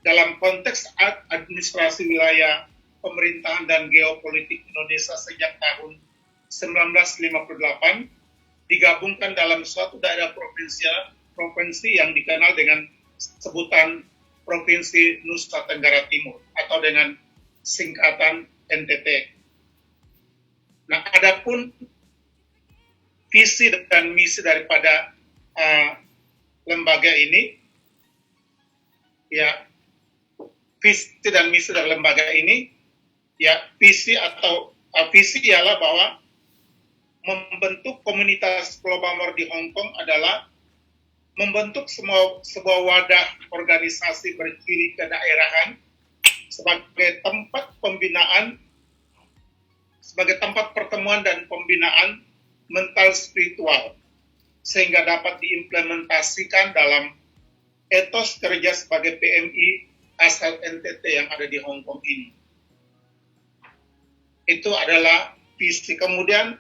dalam konteks administrasi wilayah pemerintahan dan geopolitik Indonesia sejak tahun 1958 digabungkan dalam suatu daerah provinsi yang dikenal dengan sebutan Provinsi Nusa Tenggara Timur atau dengan singkatan NTT. Nah, adapun visi dan misi daripada lembaga ini, ya visi dan misi dari lembaga ini, ya visi ialah bahwa membentuk komunitas Pulau Bamor di Hong Kong adalah membentuk sebuah wadah organisasi berdiri kedaerahan sebagai tempat pembinaan, sebagai tempat pertemuan dan pembinaan mental spiritual, sehingga dapat diimplementasikan dalam etos kerja sebagai PMI asal NTT yang ada di Hong Kong ini. Itu adalah visi. Kemudian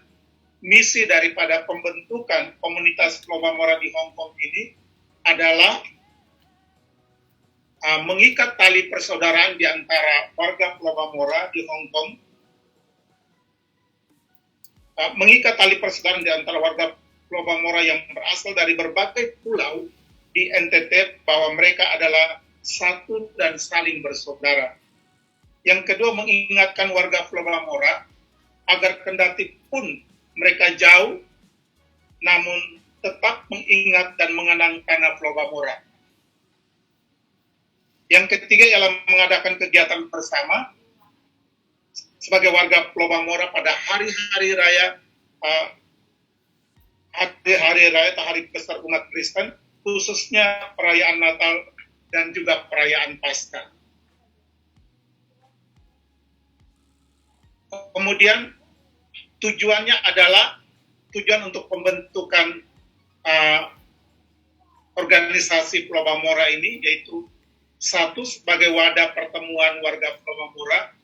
misi daripada pembentukan komunitas Pulau Bamora di Hong Kong ini adalah mengikat tali persaudaraan di antara warga Pulau Bamora di Hong Kong, mengikat tali persaudaraan di antara warga Pulau Bamora yang berasal dari berbagai pulau di NTT, bahwa mereka adalah satu dan saling bersaudara. Yang kedua, mengingatkan warga Pulau Bamora agar kendati pun mereka jauh, namun tetap mengingat dan mengenang tanah Pulau Bamora. Yang ketiga ialah mengadakan kegiatan bersama sebagai warga Pulau Bamora pada hari-hari raya atau hari besar umat Kristen, khususnya perayaan Natal dan juga perayaan Paskah. Kemudian tujuannya adalah tujuan untuk pembentukan organisasi Pulau Bamora ini, yaitu satu, sebagai wadah pertemuan warga Pulau Bamora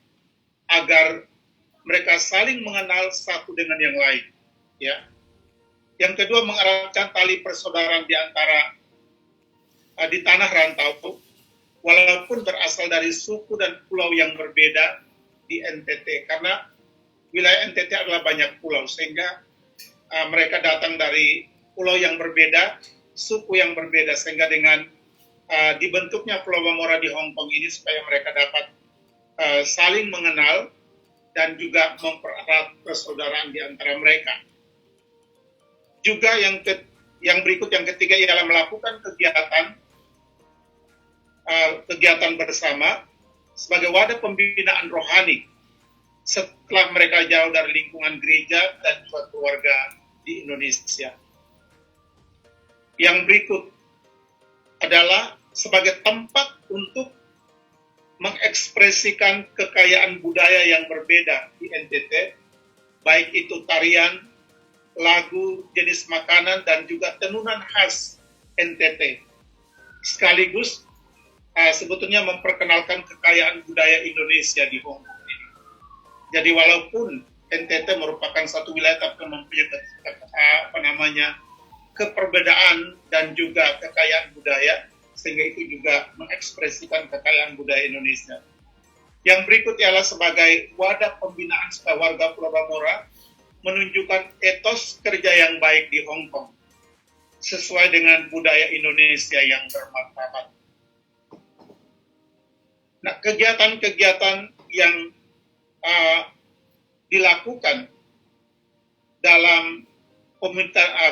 agar mereka saling mengenal satu dengan yang lain, ya. Yang kedua, mengeratkan tali persaudaraan di antara di tanah rantau, walaupun berasal dari suku dan pulau yang berbeda di NTT, karena wilayah NTT adalah banyak pulau, sehingga mereka datang dari pulau yang berbeda, suku yang berbeda, sehingga dengan dibentuknya Pulau Bamora di Hong Kong ini supaya mereka dapat saling mengenal dan juga mempererat persaudaraan di antara mereka. Juga yang berikut, yang ketiga, ialah melakukan kegiatan bersama sebagai wadah pembinaan rohani setelah mereka jauh dari lingkungan gereja dan juga keluarga di Indonesia. Yang berikut adalah sebagai tempat untuk mengekspresikan kekayaan budaya yang berbeda di NTT, baik itu tarian, lagu, jenis makanan, dan juga tenunan khas NTT. Sekaligus sebetulnya memperkenalkan kekayaan budaya Indonesia di Hong Kong ini. Jadi walaupun NTT merupakan satu wilayah tapi mempunyai keperbedaan dan juga kekayaan budaya, sehingga itu juga mengekspresikan kekayaan budaya Indonesia. Yang berikut ialah sebagai wadah pembinaan supaya warga Pulau Bamora menunjukkan etos kerja yang baik di Hong Kong sesuai dengan budaya Indonesia yang bermartabat. Nah, kegiatan-kegiatan yang dilakukan dalam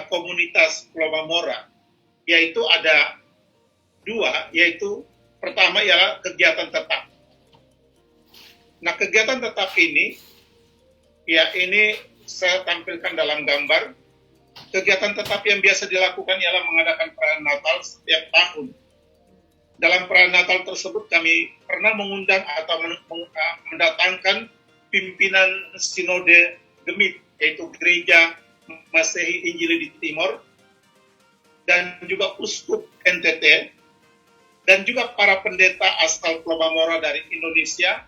komunitas Pulau Bamora, yaitu ada dua, yaitu pertama ialah kegiatan tetap. Nah, kegiatan tetap ini, ya ini saya tampilkan dalam gambar. Kegiatan tetap yang biasa dilakukan ialah mengadakan perayaan Natal setiap tahun. Dalam perayaan Natal tersebut kami pernah mengundang atau mendatangkan pimpinan Sinode Gemit, yaitu Gereja Masehi Injili di Timor, dan juga Uskup NTT, dan juga para pendeta asal Pulau Bamora dari Indonesia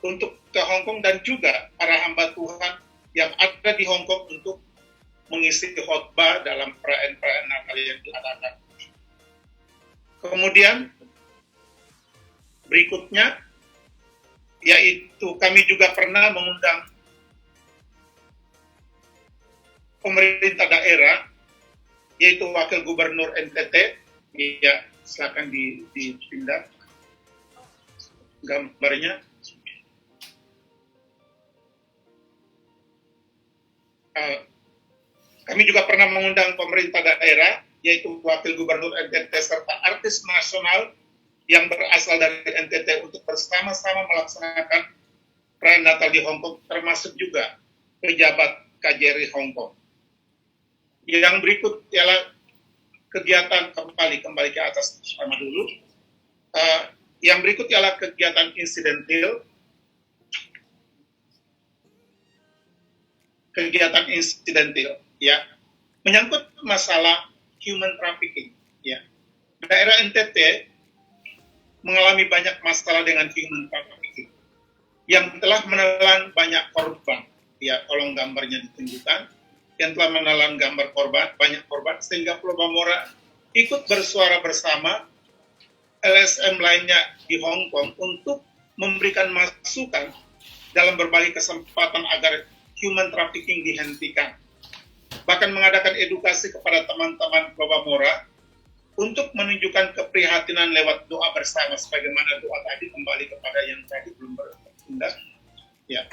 untuk ke Hong Kong, dan juga para hamba Tuhan yang ada di Hong Kong untuk mengisi khotbah dalam perayaan-perayaan Natal yang diadakan. Kemudian berikutnya, yaitu kami juga pernah mengundang pemerintah daerah, yaitu Wakil Gubernur NTT, ya silakan dipindah. gambarnya. Kami juga pernah mengundang pemerintah daerah, yaitu Wakil Gubernur NTT serta artis nasional yang berasal dari NTT untuk bersama-sama melaksanakan perayaan Natal di Hong Kong, termasuk juga pejabat KJRI Hong Kong. Yang berikut ialah kegiatan kembali ke atas sama dulu. Yang berikut ialah kegiatan insidentil. Ya, menyangkut masalah human trafficking. Ya, daerah NTT mengalami banyak masalah dengan human trafficking yang telah menelan banyak korban. Ya, tolong gambarnya ditunjukkan. Yang telah menelan gambar korban, banyak korban, sehingga Pulau Bamora ikut bersuara bersama LSM lainnya di Hong Kong untuk memberikan masukan dalam berbagai kesempatan agar human trafficking dihentikan. Bahkan mengadakan edukasi kepada teman-teman Pulau Bamora untuk menunjukkan keprihatinan lewat doa bersama, sebagaimana doa tadi kembali kepada yang tadi belum berpindah. Ya,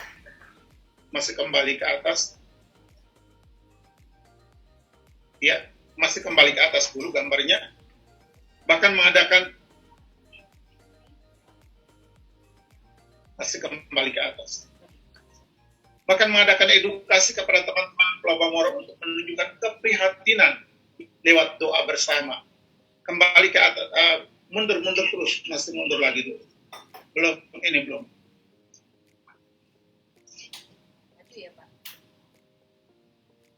masih kembali ke atas. Ya, masih kembali ke atas dulu gambarnya. Bahkan mengadakan, masih kembali ke atas. Bahkan mengadakan edukasi kepada teman-teman Pulau Bamora untuk menunjukkan keprihatinan lewat doa bersama. Kembali ke atas, mundur terus, masih mundur lagi dulu. Belum.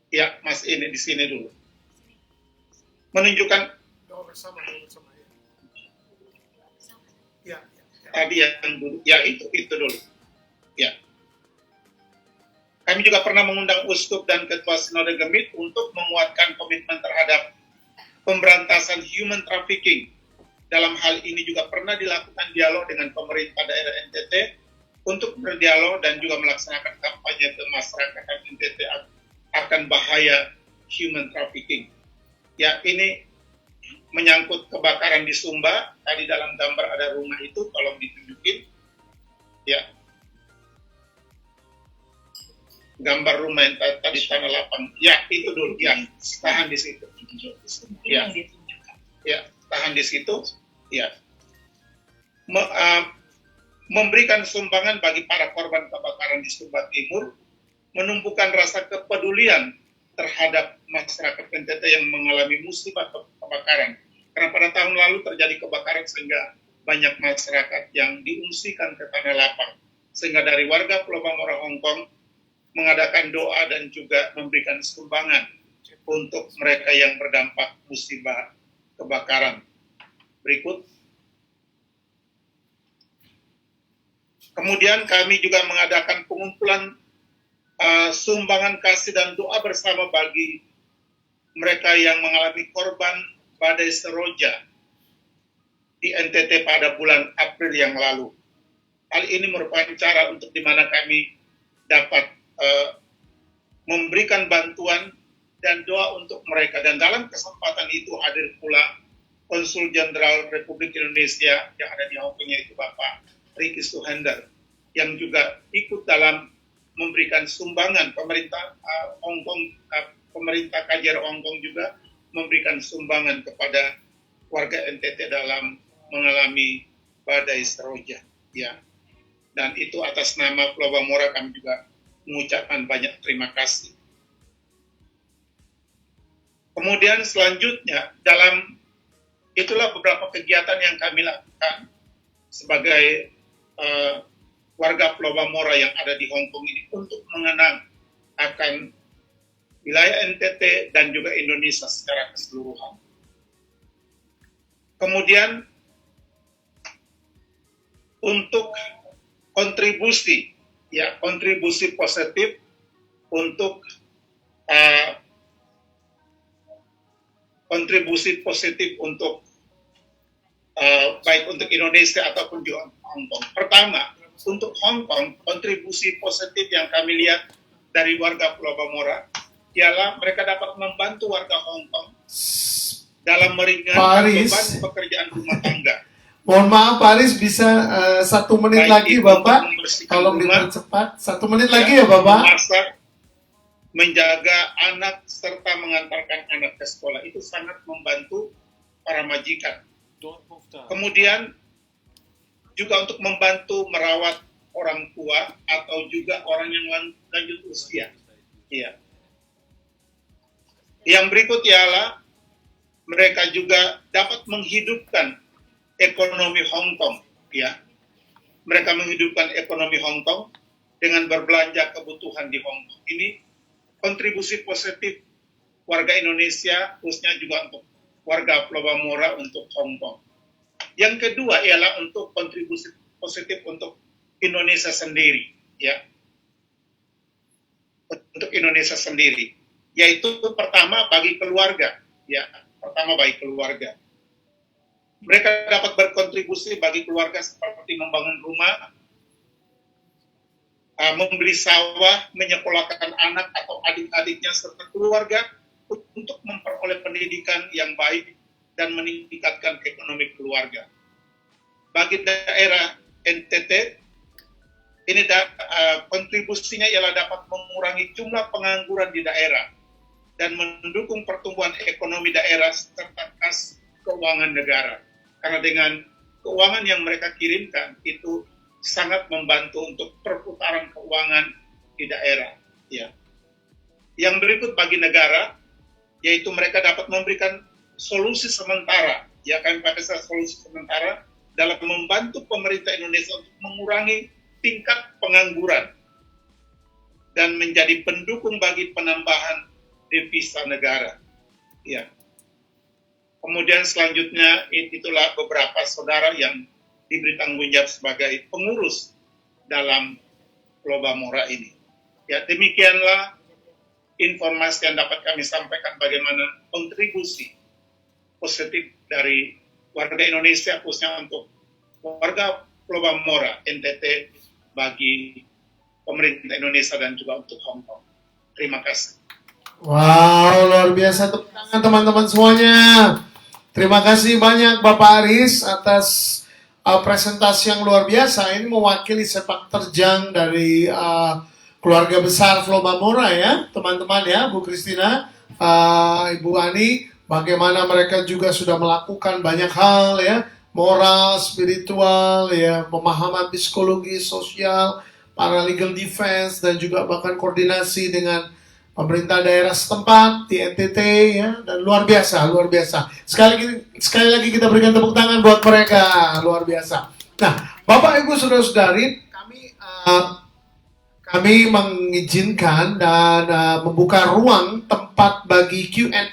Ya, Mas, ini di sini dulu. Menunjukkan Doa bersama ya. Tadi yang dulu, ya itu dulu. Ya. Kami juga pernah mengundang Uskup dan Ketua Sinode Gemit untuk menguatkan komitmen terhadap pemberantasan human trafficking. Dalam hal ini juga pernah dilakukan dialog dengan pemerintah daerah NTT untuk berdialog dan juga melaksanakan kampanye ke masyarakat NTT akan bahaya human trafficking. Ya, ini menyangkut kebakaran di Sumba. Tadi dalam gambar ada rumah itu, tolong ditunjukin. Ya, gambar rumah yang tadi tanah lapang. Ya, itu dulu. Ya, tahan di situ. Ya, tahan di situ. Ya, memberikan sumbangan bagi para korban kebakaran di Sumba Timur, menumbuhkan rasa kepedulian terhadap masyarakat NTT yang mengalami musibah kebakaran. Karena pada tahun lalu terjadi kebakaran sehingga banyak masyarakat yang diungsikan ke tanah lapang. Sehingga dari warga Pulau Bamora Hong Kong mengadakan doa dan juga memberikan sumbangan untuk mereka yang berdampak musibah kebakaran. Berikut. Kemudian kami juga mengadakan pengumpulan sumbangan kasih dan doa bersama bagi mereka yang mengalami korban badai Seroja di NTT pada bulan April yang lalu. Hal ini merupakan cara untuk di mana kami dapat memberikan bantuan dan doa untuk mereka. Dan dalam kesempatan itu hadir pula Konsul Jenderal Republik Indonesia yang ada di Hong Kong, yaitu Bapak Ricky Suhender, yang juga ikut dalam memberikan sumbangan. Pemerintah Hong Kong, pemerintah KJRI Hong Kong juga memberikan sumbangan kepada warga NTT dalam mengalami badai Seroja. Ya, dan itu atas nama Pulau Bamora kami juga mengucapkan banyak terima kasih. Kemudian selanjutnya itulah beberapa kegiatan yang kami lakukan sebagai warga Pulau Bamora yang ada di Hong Kong ini untuk mengenang akan wilayah NTT dan juga Indonesia secara keseluruhan. Kemudian untuk kontribusi positif untuk baik untuk Indonesia ataupun di Hong Kong. Pertama, untuk Hong Kong, kontribusi positif yang kami lihat dari warga Pulau Bamora ialah mereka dapat membantu warga Hong Kong dalam meringankan beban pekerjaan rumah tangga. Mohon maaf Pak Aris, bisa 1 menit Baik lagi itu Bapak, untuk membersihkan tolong rumah, dipercepat. 1 menit lagi ya Bapak. memasak, menjaga anak serta mengantarkan anak ke sekolah itu sangat membantu para majikan. Kemudian juga untuk membantu merawat orang tua atau juga orang yang lanjut usia. Iya. Yang berikut ialah mereka juga dapat menghidupkan ekonomi Hong Kong. Ya. Mereka menghidupkan ekonomi Hong Kong dengan berbelanja kebutuhan di Hong Kong. Ini kontribusi positif warga Indonesia, khususnya juga untuk warga Pulau Bamora untuk Hong Kong. Yang kedua ialah untuk kontribusi positif untuk Indonesia sendiri, ya. Untuk Indonesia sendiri, yaitu pertama bagi keluarga, ya. Pertama bagi keluarga. Mereka dapat berkontribusi bagi keluarga seperti membangun rumah, membeli sawah, menyekolahkan anak atau adik-adiknya serta keluarga untuk memperoleh pendidikan yang baik dan meningkatkan ekonomi keluarga. Bagi daerah NTT, ini kontribusinya ialah dapat mengurangi jumlah pengangguran di daerah dan mendukung pertumbuhan ekonomi daerah serta kas keuangan negara. Karena dengan keuangan yang mereka kirimkan itu sangat membantu untuk perputaran keuangan di daerah. Ya. Yang berikut bagi negara, yaitu mereka dapat memberikan solusi sementara, ya kami pakai solusi sementara dalam membantu pemerintah Indonesia untuk mengurangi tingkat pengangguran dan menjadi pendukung bagi penambahan devisa negara. Ya. Kemudian selanjutnya itulah beberapa saudara yang diberi tanggung jawab sebagai pengurus dalam Pulau Bamora ini. Ya, demikianlah informasi yang dapat kami sampaikan bagaimana kontribusi positif dari warga Indonesia khususnya untuk warga Pulau Bamora, NTT, bagi pemerintah Indonesia dan juga untuk Hong Kong. Terima kasih. Wow, luar biasa, tepuk tangan teman-teman semuanya. Terima kasih banyak Bapak Aris atas presentasi yang luar biasa. Ini mewakili sepak terjang dari keluarga besar Pulau Bamora ya, teman-teman ya, Bu Christina, Ibu Ani, bagaimana mereka juga sudah melakukan banyak hal ya, moral, spiritual ya, pemahaman psikologi, sosial, paralegal defense dan juga bahkan koordinasi dengan pemerintah daerah setempat di NTT ya, dan luar biasa, luar biasa. Sekali lagi kita berikan tepuk tangan buat mereka, luar biasa. Nah, Bapak Ibu Saudara-saudari, kami mengizinkan dan membuka ruang tempat bagi Q&A,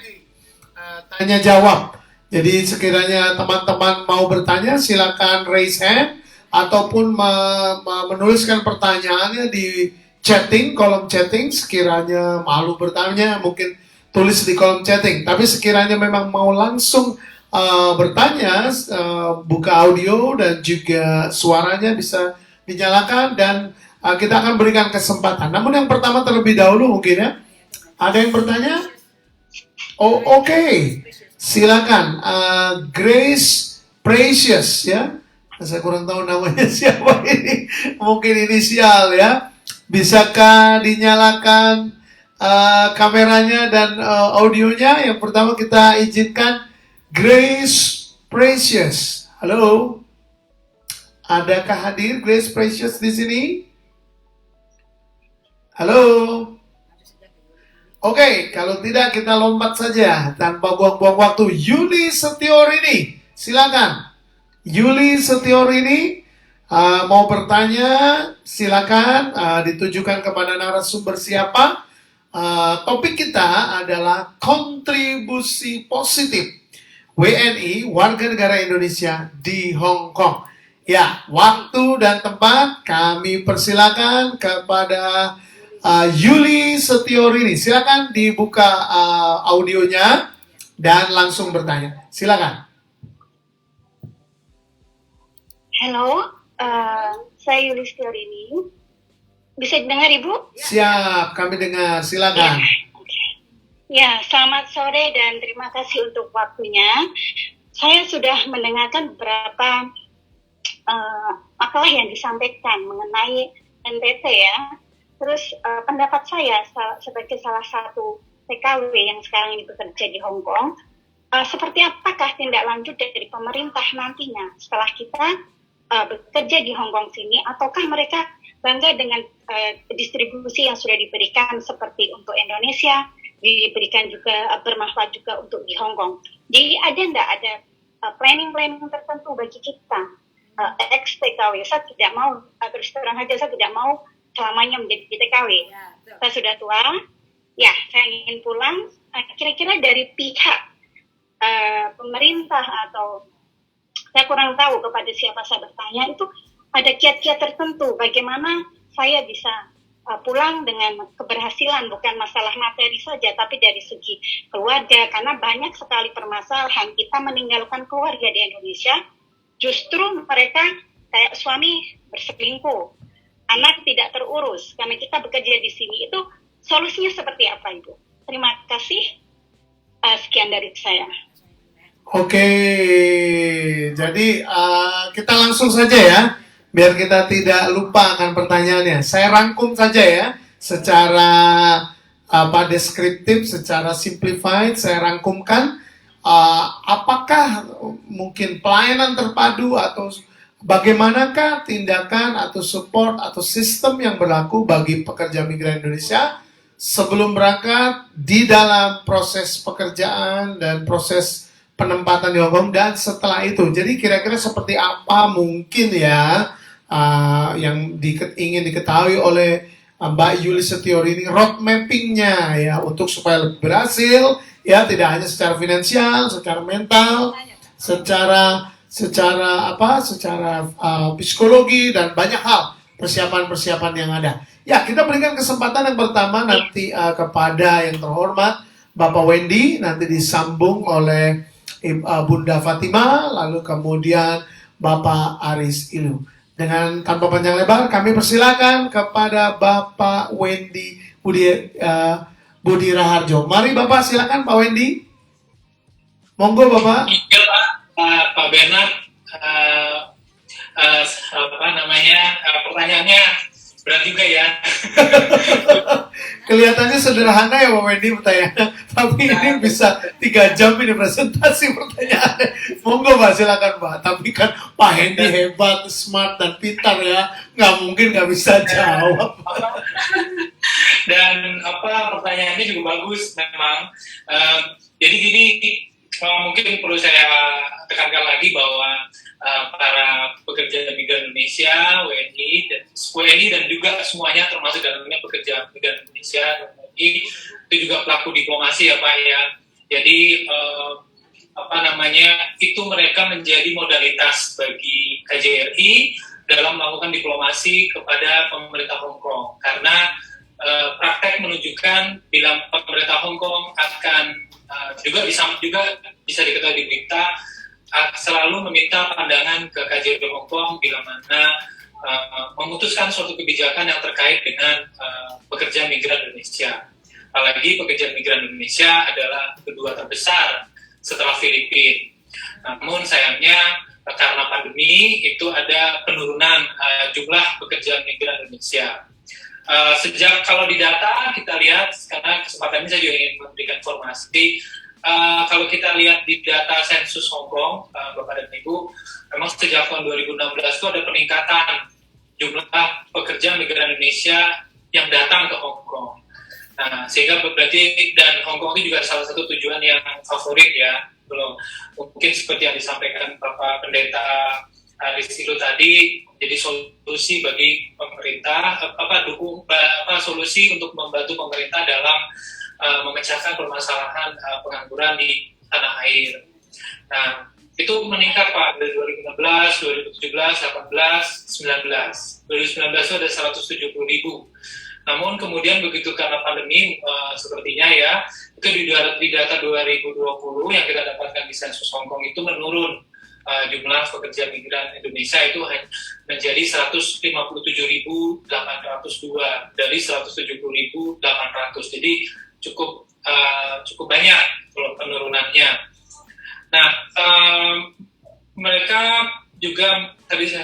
tanya jawab. Jadi sekiranya teman-teman mau bertanya, silakan raise hand ataupun menuliskan pertanyaannya di chatting, kolom chatting. Sekiranya malu bertanya, mungkin tulis di kolom chatting. Tapi sekiranya memang mau langsung bertanya, buka audio dan juga suaranya bisa dinyalakan dan kita akan berikan kesempatan. Namun yang pertama terlebih dahulu mungkin ya, ada yang bertanya? Oh, oke. Silakan. Grace Precious ya. Saya kurang tahu namanya siapa ini. Mungkin inisial ya. Bisakah dinyalakan kameranya dan audionya? Yang pertama kita izinkan Grace Precious. Halo. Adakah hadir Grace Precious di sini? Halo. Oke, kalau tidak kita lompat saja tanpa buang-buang waktu. Yuli Setiorini, silakan. Yuli Setiorini mau bertanya, silakan ditujukan kepada narasumber siapa. Topik kita adalah kontribusi positif WNI warga negara Indonesia di Hong Kong. Ya, waktu dan tempat kami persilakan kepada Yuli Setiorini. Silakan dibuka audionya dan langsung bertanya. Silakan. Halo, saya Yuli Setiorini. Bisa didengar Ibu? Siap, kami dengar. Silakan. Ya, selamat sore dan terima kasih untuk waktunya. Saya sudah mendengarkan beberapa makalah yang disampaikan mengenai NTT ya. Terus pendapat saya sebagai salah satu TKW yang sekarang ini bekerja di Hong Kong, seperti apakah tindak lanjut dari pemerintah nantinya setelah kita bekerja di Hong Kong sini, ataukah mereka bangga dengan distribusi yang sudah diberikan seperti untuk Indonesia, diberikan juga bermanfaat juga untuk di Hong Kong. Jadi ada planning tertentu bagi kita ex TKW. Saya tidak mau terus terang saja, saya tidak mau selamanya menjadi TKW. Saya sudah tua, ya saya ingin pulang. Kira-kira dari pihak pemerintah atau saya kurang tahu kepada siapa saya bertanya, itu ada kiat-kiat tertentu bagaimana saya bisa pulang dengan keberhasilan, bukan masalah materi saja, tapi dari segi keluarga, karena banyak sekali permasalahan kita meninggalkan keluarga di Indonesia, justru mereka kayak suami berselingkuh, anak tidak terurus, karena kita bekerja di sini. Itu solusinya seperti apa, Ibu? Terima kasih. Sekian dari saya. Oke, jadi kita langsung saja ya, biar kita tidak lupa akan pertanyaannya. Saya rangkum saja ya, secara deskriptif, secara simplified, saya rangkumkan. Apakah mungkin pelayanan terpadu atau bagaimanakah tindakan atau support atau sistem yang berlaku bagi pekerja migran Indonesia sebelum berangkat, di dalam proses pekerjaan dan proses penempatan di Hong Kong, dan setelah itu. Jadi kira-kira seperti apa mungkin ya yang ingin diketahui oleh Mbak Yuli Setiori ini, road mappingnya ya, untuk supaya lebih berhasil ya, tidak hanya secara finansial, secara mental, secara psikologi, dan banyak hal persiapan-persiapan yang ada. Ya, kita berikan kesempatan yang pertama nanti kepada yang terhormat Bapak Wendy, nanti disambung oleh Bunda Fatima, lalu kemudian Bapak Aris Ilu. Dengan tanpa panjang lebar, kami persilakan kepada Bapak Wendy Budi Raharjo. Mari Bapak, silakan Pak Wendy. Monggo Bapak. Iya Pak Bernard, pertanyaannya berat juga ya. Kelihatannya sederhana ya Pak Wendy pertanyaannya, tapi ini bisa 3 jam ini presentasi pertanyaannya. Monggo Pak, silakan Pak. Tapi kan Pak Hendy hebat, smart, dan pintar ya, nggak mungkin nggak bisa jawab. Dan pertanyaannya juga bagus memang. Jadi gini, mungkin perlu saya tekankan lagi bahwa para pekerja migran Indonesia, WNI dan juga semuanya termasuk dalamnya pekerja migran Indonesia, WNI, itu juga pelaku diplomasi ya Pak ya. Jadi itu mereka menjadi modalitas bagi KJRI dalam melakukan diplomasi kepada pemerintah Hong Kong, karena praktek menunjukkan bila pemerintah Hong Kong akan juga bisa diketahui di berita, selalu meminta pandangan ke KJRI Hong Kong bila mana memutuskan suatu kebijakan yang terkait dengan pekerja migran Indonesia. Apalagi pekerja migran Indonesia adalah kedua terbesar setelah Filipina. Namun sayangnya karena pandemi itu ada penurunan jumlah pekerja migran Indonesia. Sejak kalau di data kita lihat, karena kesempatan ini saya juga ingin memberikan informasi, kalau kita lihat di data sensus Hong Kong, Bapak dan Ibu, memang sejak tahun 2016 itu ada peningkatan jumlah pekerja migran Indonesia yang datang ke Hong Kong. Nah, sehingga berarti, dan Hong Kong itu juga salah satu tujuan yang favorit ya. Belum mungkin seperti yang disampaikan Bapak Pendeta Aris Ilu tadi, jadi solusi bagi pemerintah, solusi untuk membantu pemerintah dalam memecahkan permasalahan pengangguran di tanah air. Nah, itu meningkat Pak dari 2016, 2017, 18, 19. 2019 itu ada 170.000. Namun kemudian begitu karena pandemi sepertinya ya, itu di data 2020 yang kita dapatkan di sensus Hong Kong itu menurun. Jumlah pekerja migran Indonesia itu menjadi 157.802 dari 170.800. Jadi cukup banyak penurunannya. Nah, mereka juga tadi saya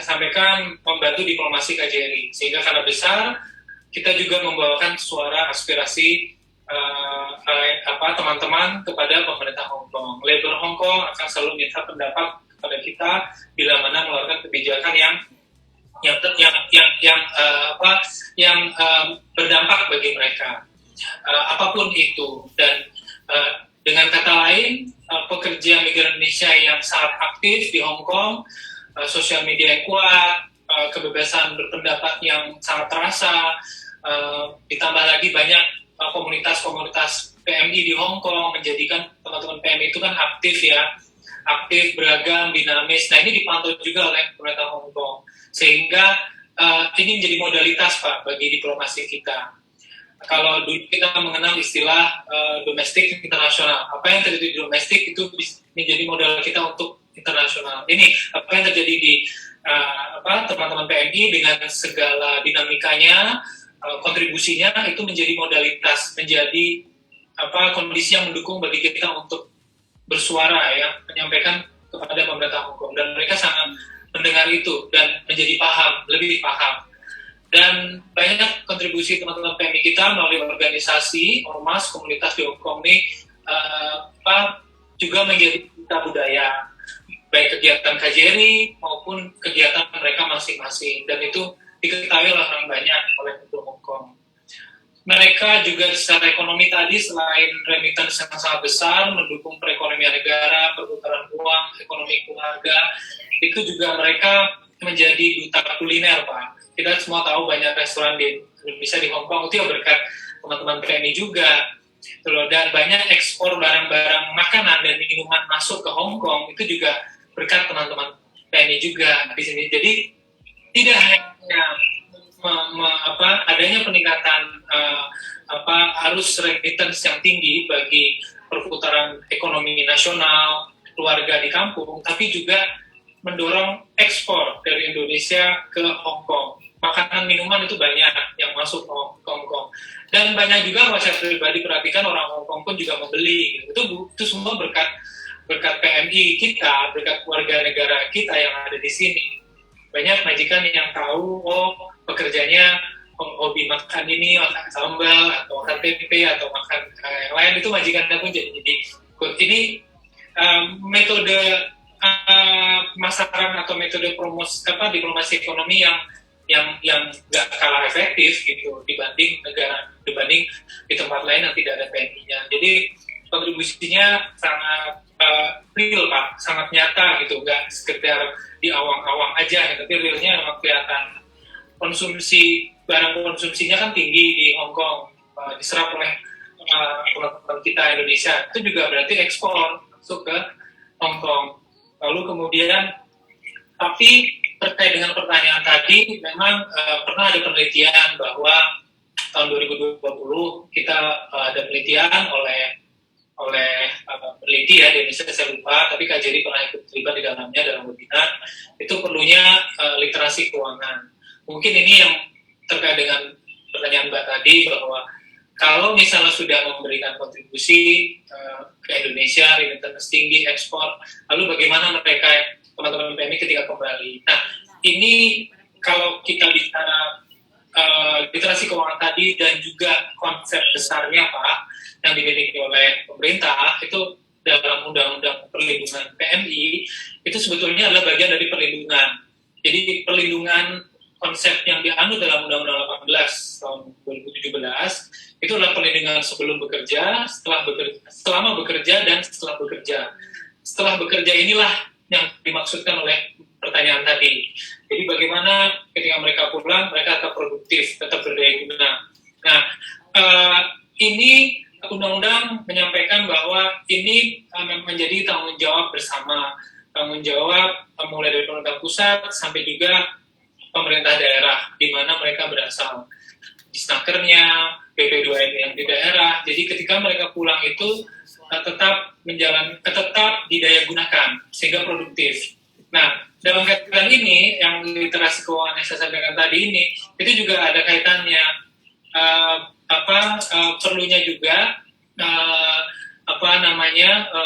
membantu diplomasi KJRI. Sehingga karena besar, kita juga membawakan suara aspirasi teman-teman kepada pemerintah Hong Kong. Labor Hong Kong akan selalu minta pendapat kepada kita bila mana mengeluarkan kebijakan yang berdampak bagi mereka, apapun itu. Dan dengan kata lain, pekerja migran Indonesia yang sangat aktif di Hong Kong, sosial media yang kuat, kebebasan berpendapat yang sangat terasa, ditambah lagi banyak komunitas-komunitas PMI di Hong Kong menjadikan teman-teman PMI itu kan aktif, beragam, dinamis. Nah, ini dipantau juga oleh pemerintah Hong Kong, sehingga ini menjadi modalitas Pak bagi diplomasi kita. Kalau dulu kita mengenal istilah domestik internasional, apa yang terjadi di domestik itu menjadi modal kita untuk internasional. Ini apa yang terjadi di teman-teman PMI dengan segala dinamikanya, kontribusinya itu menjadi modalitas, menjadi kondisi yang mendukung bagi kita untuk bersuara, menyampaikan kepada pemerintah Hong Kong, dan mereka sangat mendengar itu dan menjadi lebih paham. Dan banyak kontribusi teman-teman PMI kita melalui organisasi, ormas, komunitas di Hong Kong ini juga menjadi duta budaya, baik kegiatan KJRI maupun kegiatan mereka masing-masing, dan itu diketahui oleh orang banyak oleh penduduk Hong Kong. Mereka juga secara ekonomi tadi, selain remittance yang sangat besar, mendukung perekonomian negara, perputaran uang, ekonomi keluarga, itu juga mereka menjadi duta kuliner, Pak. Kita semua tahu banyak restoran di Indonesia, di Hong Kong, itu ya berkat teman-teman PMI juga. Dan banyak ekspor barang-barang makanan dan minuman masuk ke Hong Kong, itu juga berkat teman-teman PMI juga di sini. Jadi tidak hanya adanya peningkatan arus remittance yang tinggi bagi perputaran ekonomi nasional, keluarga di kampung, tapi juga mendorong ekspor dari Indonesia ke Hong Kong. Makanan minuman itu banyak yang masuk ke Hong Kong. Dan banyak juga saya pribadi perhatikan orang Hong Kong pun juga membeli. Itu semua berkat PMI kita, berkat warga negara kita yang ada di sini. Banyak majikan yang tahu, pekerjanya hobi makan ini, makan sambal, atau makan tempe, atau makan yang lain, itu majikannya pun jadi ikut. Ini metode pemasaran atau metode diplomasi ekonomi yang nggak kalah efektif gitu dibanding di tempat lain yang tidak ada PMI-nya. Jadi kontribusinya sangat real Pak, sangat nyata gitu, nggak sekedar di awang-awang aja, tapi realnya memang kelihatan. Barang konsumsinya kan tinggi di Hong Kong, diserap oleh teman-teman kita Indonesia, itu juga berarti ekspor masuk ke Hong Kong. Lalu kemudian, tapi terkait dengan pertanyaan tadi, memang pernah ada penelitian bahwa tahun 2020 kita ada penelitian oleh peneliti di Indonesia, saya lupa, tapi KJRI pernah ikut terlibat di dalamnya dalam webinar, itu perlunya literasi keuangan. Mungkin ini yang terkait dengan pertanyaan Mbak tadi, bahwa kalau misalnya sudah memberikan kontribusi ke Indonesia, remittance tinggi, ekspor, lalu bagaimana mereka, teman-teman PMI ketika kembali. Nah, ini kalau kita bicara literasi keuangan tadi dan juga konsep besarnya Pak, yang dimiliki oleh pemerintah, itu dalam Undang-Undang Perlindungan PMI, itu sebetulnya adalah bagian dari perlindungan. Jadi perlindungan, konsep yang dianut dalam Undang-Undang 18 tahun 2017 itu adalah perlindungan sebelum bekerja, selama bekerja, dan setelah bekerja. Setelah bekerja inilah yang dimaksudkan oleh pertanyaan tadi. Jadi bagaimana ketika mereka pulang, mereka tetap produktif, tetap berdaya guna. Nah, ini Undang-Undang menyampaikan bahwa ini menjadi tanggung jawab bersama, tanggung jawab mulai dari pemerintah pusat sampai juga pemerintah daerah di mana mereka berasal, disnakernya, PP2M yang di daerah. Jadi ketika mereka pulang itu tetap didaya gunakan sehingga produktif. Nah, dalam kaitan ini yang literasi keuangan yang saya sampaikan tadi ini, itu juga ada kaitannya perlunya juga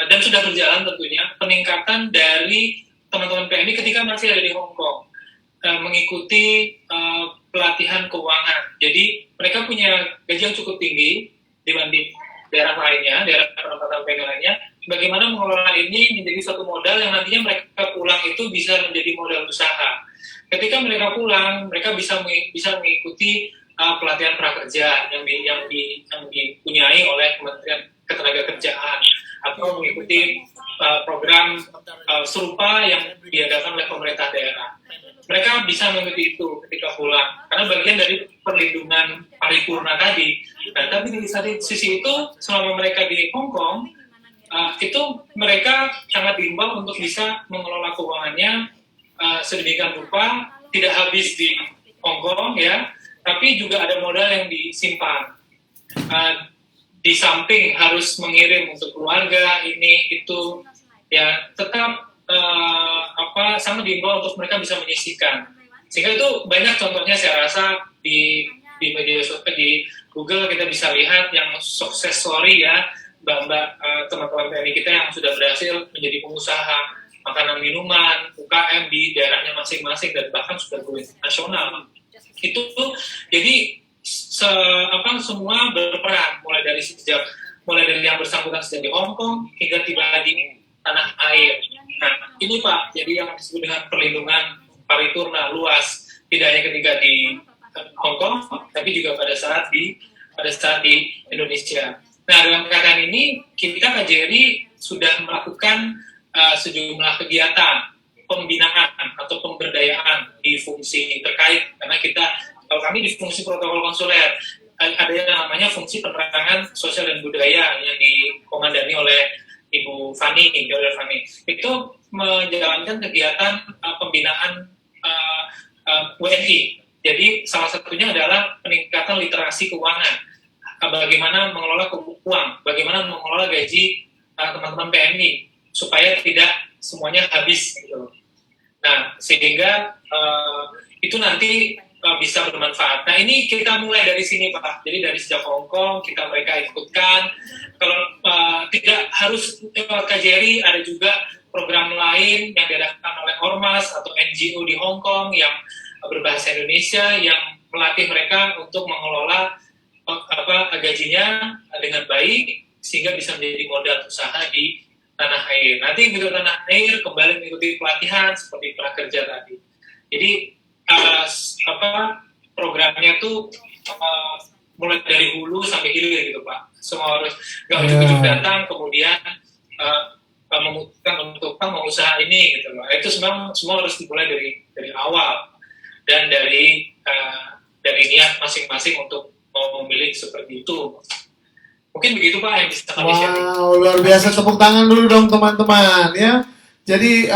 dan sudah berjalan tentunya peningkatan dari teman-teman PMI ketika masih ada di Hong Kong. mengikuti pelatihan keuangan. Jadi mereka punya gaji yang cukup tinggi dibanding daerah lainnya, daerah pendapatan PNI lainnya. Bagaimana mengelola ini menjadi suatu modal yang nantinya mereka pulang itu bisa menjadi modal usaha. Ketika mereka pulang, mereka bisa mengikuti pelatihan prakerja yang dipunyai oleh Kementerian Ketenagakerjaan atau mengikuti program serupa yang diadakan oleh pemerintah daerah. Mereka bisa mengikuti itu ketika pulang karena bagian dari perlindungan paripurna tadi. Nah, tapi di sisi itu selama mereka di Hong Kong itu mereka sangat diimbau untuk bisa mengelola keuangannya sedemikian rupa, tidak habis di Hong Kong ya, tapi juga ada modal yang disimpan. Di samping harus mengirim untuk keluarga ini itu ya tetap sangat diimbau untuk mereka bisa menyisihkan. Sehingga itu banyak contohnya saya rasa di media sosial, di Google kita bisa lihat yang sukses story ya, mbak-mbak teman-teman PNI kita yang sudah berhasil menjadi pengusaha makanan minuman, UKM di daerahnya masing-masing dan bahkan sudah go nasional. Itu jadi semua berperan mulai dari yang bersangkutan sejak di Hong Kong hingga tiba di tanah air. Nah, ini Pak, jadi yang disebut dengan perlindungan paripurna luas, tidak hanya ketika di Hong Kong, tapi juga pada saat di Indonesia. Nah, dalam keadaan ini kita KJRI sudah melakukan sejumlah kegiatan pembinaan atau pemberdayaan di fungsi terkait, karena kalau kami di fungsi protokol konsuler ada yang namanya fungsi penerangan sosial dan budaya yang dikomandani oleh Ibu Fani, itu menjalankan kegiatan pembinaan WNI. Jadi salah satunya adalah peningkatan literasi keuangan, bagaimana mengelola uang, bagaimana mengelola gaji teman-teman PNI supaya tidak semuanya habis gitu. Nah, sehingga itu nanti bisa bermanfaat. Nah, ini kita mulai dari sini Pak. Jadi dari sejak Hong Kong mereka ikutkan. Kalau tidak harus KJRI, ada juga program lain yang diadakan oleh Ormas atau NGO di Hong Kong yang berbahasa Indonesia yang melatih mereka untuk mengelola gajinya dengan baik sehingga bisa menjadi modal usaha di tanah air. Nanti begitu tanah air kembali mengikuti pelatihan seperti prakerja tadi. Jadi programnya tuh mulai dari hulu sampai hilir gitu Pak. Semua harus nggak ujuk-ujuk datang kemudian memutuskan untuk mau usaha ini gitu loh. Itu semua harus dimulai dari awal dan dari niat masing-masing untuk mau memilih seperti itu. Mungkin begitu Pak yang bisa kami share. Wow, luar biasa, tepuk tangan dulu dong teman-teman ya. Jadi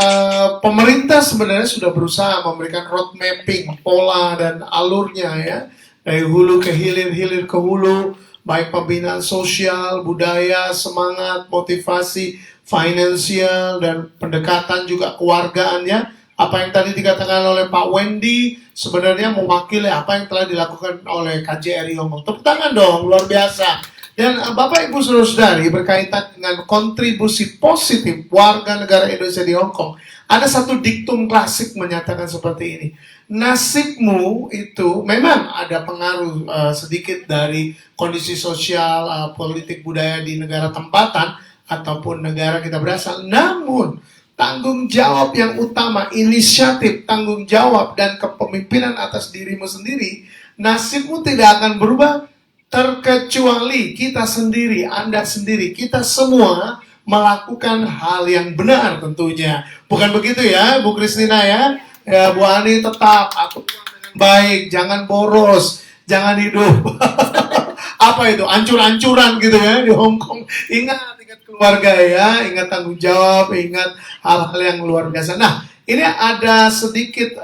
pemerintah sebenarnya sudah berusaha memberikan road mapping, pola dan alurnya ya. Dari hulu ke hilir, hilir ke hulu, baik pembinaan sosial, budaya, semangat, motivasi, finansial, dan pendekatan juga keluargaannya. Apa yang tadi dikatakan oleh Pak Wendy sebenarnya mewakili apa yang telah dilakukan oleh KJRI Hong Kong. Tepuk tangan dong, luar biasa. Dan Bapak Ibu Saudara-saudari berkaitan dengan kontribusi positif warga negara Indonesia di Hong Kong. Ada satu diktum klasik menyatakan seperti ini. Nasibmu itu memang ada pengaruh sedikit dari kondisi sosial, politik, budaya di negara tempatan ataupun negara kita berasal. Namun tanggung jawab yang utama, inisiatif, tanggung jawab dan kepemimpinan atas dirimu sendiri, nasibmu tidak akan berubah terkecuali kita sendiri, Anda sendiri, kita semua melakukan hal yang benar tentunya. Bukan begitu ya, Bu Kristina ya? Ya, Bu Ani tetap aku baik, jangan boros, jangan hidup apa itu, ancur-ancuran gitu ya di Hong Kong. Ingat keluarga ya, ingat tanggung jawab, ingat hal-hal yang luar biasa. Nah, ini ada sedikit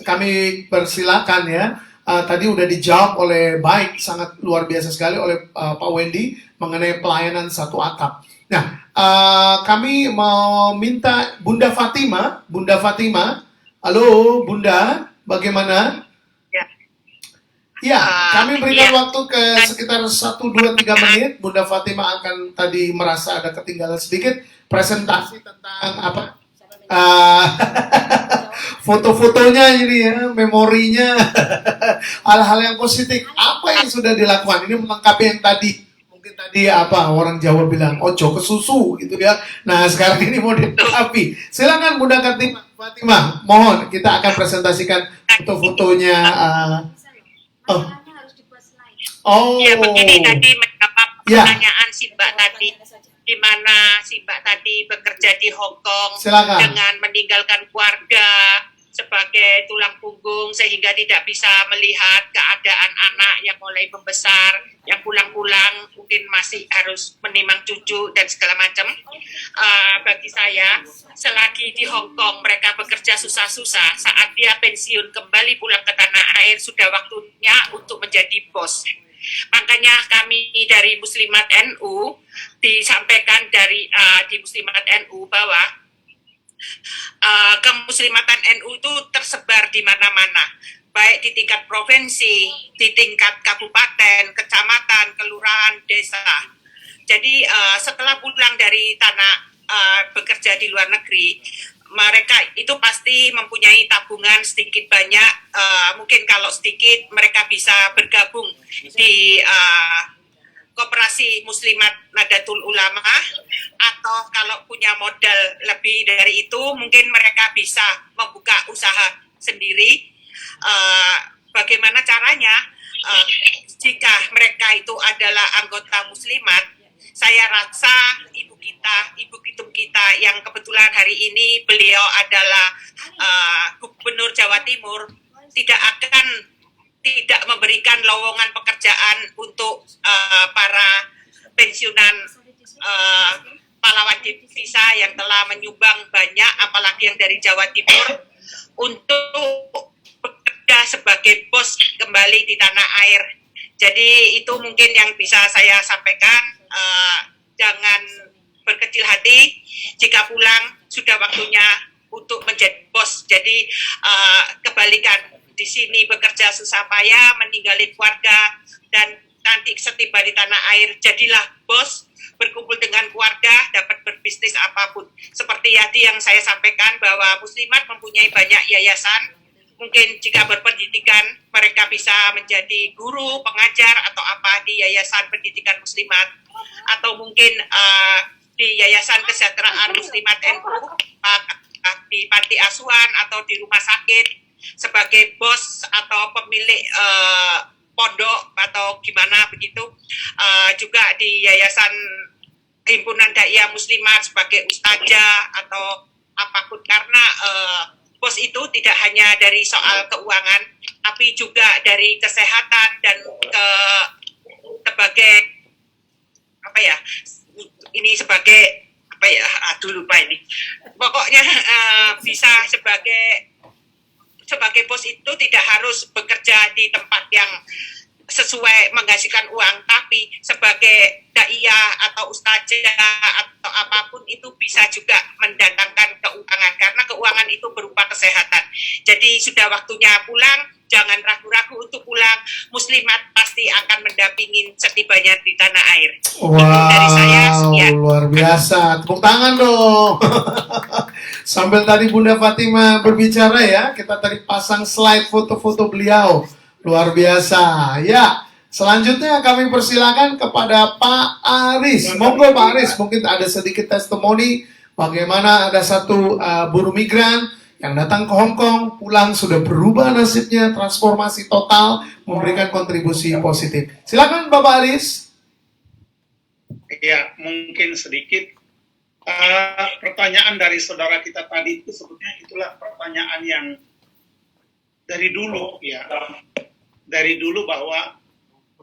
kami persilakan ya. Tadi udah dijawab oleh baik, sangat luar biasa sekali oleh Pak Wendy mengenai pelayanan satu atap. Nah, kami mau minta Bunda Fatima. Halo Bunda, bagaimana? Ya, kami berikan waktu ke sekitar 1, 2, 3 menit. Bunda Fatima akan tadi merasa ada ketinggalan sedikit presentasi tentang apa? Ah, foto-fotonya ini ya, memorinya, hal-hal yang positif. Apa yang sudah dilakukan? Ini melengkapi yang tadi. Mungkin tadi apa orang Jawa bilang ojo ke susu gitu ya. Nah sekarang ini mau dilengkapi. Silakan Bunda Fatimah, mohon kita akan presentasikan foto-fotonya. Oh, Ya begini tadi menjawab Ya. pertanyaan si Mbak tadi, di mana si Mbak tadi bekerja di Hong Kong Silakan. dengan meninggalkan keluarga sebagai tulang punggung sehingga tidak bisa melihat keadaan anak yang mulai membesar, yang pulang-pulang mungkin masih harus menimang cucu dan segala macam. Bagi saya, selagi di Hong Kong mereka bekerja susah-susah, saat dia pensiun kembali pulang ke tanah air sudah waktunya untuk menjadi bos. Makanya kami dari Muslimat NU disampaikan di Muslimat NU bahwa kemuslimatan NU itu tersebar di mana-mana, baik di tingkat provinsi, di tingkat kabupaten, kecamatan, kelurahan, desa. Jadi setelah pulang dari tanah bekerja di luar negeri, mereka itu pasti mempunyai tabungan sedikit banyak. Mungkin kalau sedikit mereka bisa bergabung di Koperasi Muslimat Nahdlatul Ulama, atau kalau punya modal lebih dari itu mungkin mereka bisa membuka usaha sendiri. Bagaimana caranya? Jika mereka itu adalah anggota Muslimat, saya rasa ibu ketum kita yang kebetulan hari ini beliau adalah Gubernur Jawa Timur, tidak memberikan lowongan pekerjaan untuk para pensiunan pahlawan devisa yang telah menyumbang banyak, apalagi yang dari Jawa Timur, untuk bekerja sebagai bos kembali di tanah air. Jadi itu mungkin yang bisa saya sampaikan. Jangan berkecil hati, jika pulang sudah waktunya untuk menjadi bos. Jadi kebalikan, di sini bekerja susah payah, meninggalin keluarga, dan nanti setiba di tanah air jadilah bos, berkumpul dengan keluarga, dapat berbisnis apapun. Seperti tadi yang saya sampaikan bahwa Muslimat mempunyai banyak yayasan. Mungkin jika berpendidikan mereka bisa menjadi guru, pengajar atau apa di Yayasan Pendidikan Muslimat, atau mungkin di Yayasan Kesejahteraan Muslimat NU, di panti asuhan atau di rumah sakit sebagai bos atau pemilik pondok atau gimana begitu. Juga di Yayasan Himpunan Dai Muslimat sebagai ustazah atau apapun, karena bos itu tidak hanya dari soal keuangan, tapi juga dari kesehatan dan sebagai apa ya? Ini sebagai apa ya? Aduh lupa ini. Pokoknya bisa sebagai bos itu tidak harus bekerja di tempat yang sesuai menghasilkan uang, tapi sebagai daiyah atau ustazah atau apapun itu bisa juga mendatangkan keuangan, karena keuangan itu berupa kesehatan. Jadi sudah waktunya pulang, jangan ragu-ragu untuk pulang. Muslimat pasti akan mendampingin setibanya di tanah air. Dari saya, sekian. Luar biasa. Tepuk tangan dong. Sambil tadi Bunda Fatimah berbicara ya, kita tadi pasang slide foto-foto beliau. Luar biasa. Ya, selanjutnya kami persilakan kepada Pak Aris. Monggo Pak Aris, mungkin ada sedikit testimoni bagaimana ada satu buruh migran yang datang ke Hong Kong, pulang sudah berubah nasibnya, transformasi total, memberikan kontribusi positif. Silakan Bapak Aris. Ya, mungkin sedikit. Pertanyaan dari saudara kita tadi itu sebetulnya itulah pertanyaan yang dari dulu ya. Dari dulu bahwa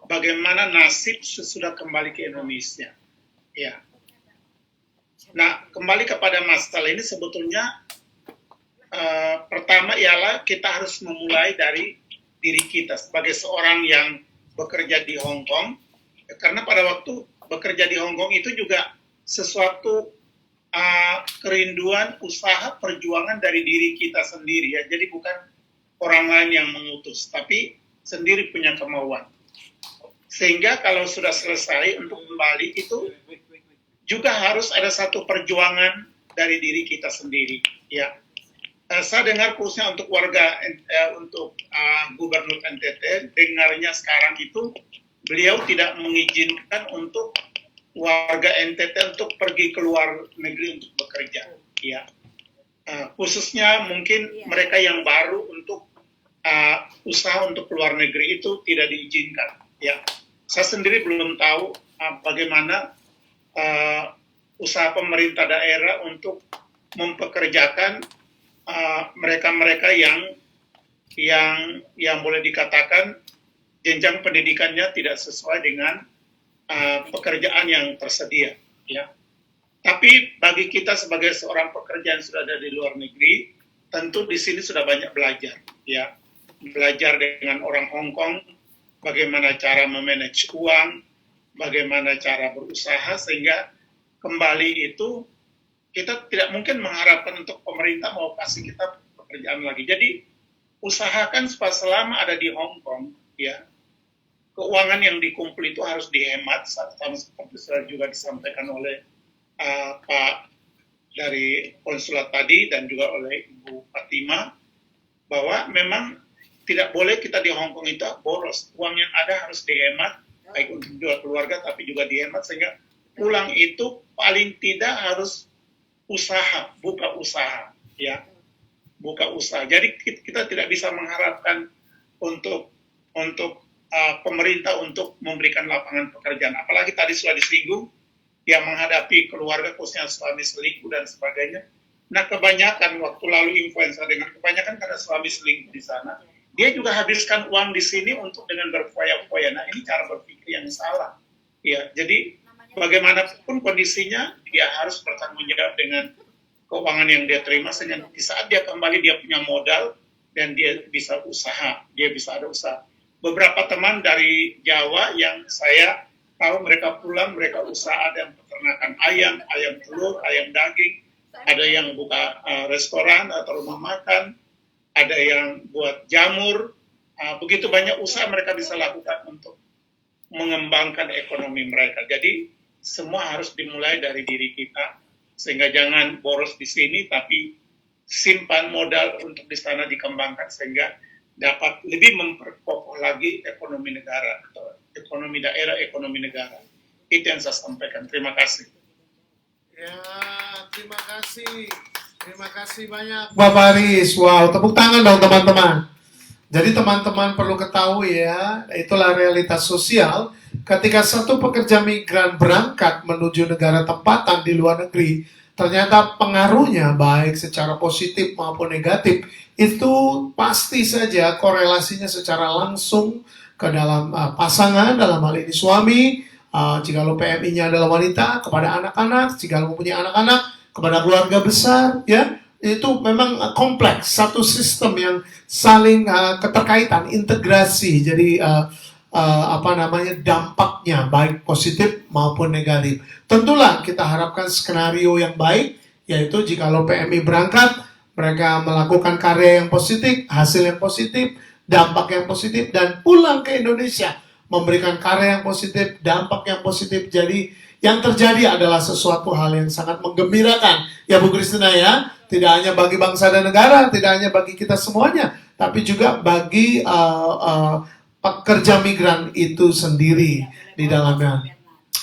bagaimana nasib sesudah kembali ke Indonesia. Ya. Nah, kembali kepada masalah ini sebetulnya pertama ialah kita harus memulai dari diri kita sebagai seorang yang bekerja di Hong Kong. Karena pada waktu bekerja di Hong Kong itu juga sesuatu kerinduan, usaha, perjuangan dari diri kita sendiri ya. Jadi bukan orang lain yang mengutus, tapi sendiri punya kemauan. Sehingga kalau sudah selesai untuk kembali itu juga harus ada satu perjuangan dari diri kita sendiri. Ya, saya dengar khususnya untuk warga untuk Gubernur NTT, dengarnya sekarang itu beliau tidak mengizinkan untuk warga NTT untuk pergi ke luar negeri untuk bekerja. Ya, khususnya mungkin mereka yang baru untuk usaha untuk keluar negeri itu tidak diizinkan. Ya, saya sendiri belum tahu bagaimana usaha pemerintah daerah untuk mempekerjakan mereka-mereka yang boleh dikatakan jenjang pendidikannya tidak sesuai dengan pekerjaan yang tersedia. Ya. Tapi bagi kita sebagai seorang pekerja yang sudah ada di luar negeri, tentu di sini sudah banyak belajar. Ya. Belajar dengan orang Hong Kong, bagaimana cara memanage uang, bagaimana cara berusaha, sehingga kembali itu kita tidak mungkin mengharapkan untuk pemerintah mau kasih kita pekerjaan lagi. Jadi usahakan supaya selama ada di Hong Kong, ya keuangan yang dikumpul itu harus dihemat, sama seperti sudah juga disampaikan oleh Pak dari konsulat tadi dan juga oleh Ibu Fatima, bahwa memang tidak boleh kita di Hong Kong itu boros. Uang yang ada harus dihemat, baik untuk juga keluarga tapi juga dihemat, sehingga pulang itu paling tidak harus usaha, buka usaha, ya, buka usaha. Jadi kita tidak bisa mengharapkan untuk pemerintah untuk memberikan lapangan pekerjaan. Apalagi tadi sudah disinggung, yang menghadapi keluarga khususnya suami selingkuh dan sebagainya. Nah, kebanyakan waktu lalu influenza dengan kebanyakan karena suami selingkuh di sana, dia juga habiskan uang di sini untuk dengan berfoya-foya. Nah, ini cara berpikir yang salah. Ya, jadi bagaimanapun kondisinya, dia harus bertanggung jawab dengan keuangan yang dia terima, sehingga di saat dia kembali dia punya modal dan dia bisa usaha, dia bisa ada usaha. Beberapa teman dari Jawa yang saya tahu mereka pulang, mereka usaha, ada yang peternakan ayam telur, ayam daging, ada yang buka restoran atau rumah makan, ada yang buat jamur, begitu banyak usaha mereka bisa lakukan untuk mengembangkan ekonomi mereka. Jadi semua harus dimulai dari diri kita, sehingga jangan boros di sini, tapi simpan modal untuk di sana dikembangkan, sehingga dapat lebih memperkokoh lagi ekonomi negara, atau ekonomi daerah, ekonomi negara. Itu yang saya sampaikan. Terima kasih. Ya, terima kasih. Terima kasih banyak Bapak Aris. Wow, tepuk tangan dong teman-teman. Jadi teman-teman perlu ketahui ya, itulah realitas sosial. Ketika satu pekerja migran berangkat menuju negara tempatan di luar negeri, ternyata pengaruhnya baik secara positif maupun negatif, itu pasti saja korelasinya secara langsung ke dalam pasangan, dalam hal ini suami, jika lo PMI-nya adalah wanita, kepada anak-anak, jika lo mempunyai anak-anak, kepada keluarga besar, ya. Itu memang kompleks, satu sistem yang saling keterkaitan, integrasi. Jadi dampaknya baik positif maupun negatif. Tentulah kita harapkan skenario yang baik, yaitu jika PMI berangkat, mereka melakukan karya yang positif, hasil yang positif, dampak yang positif, dan pulang ke Indonesia memberikan karya yang positif, dampak yang positif. Jadi yang terjadi adalah sesuatu hal yang sangat menggembirakan, ya Bu Kristina ya. Tidak hanya bagi bangsa dan negara, tidak hanya bagi kita semuanya, tapi juga bagi pekerja migran itu sendiri di dalamnya.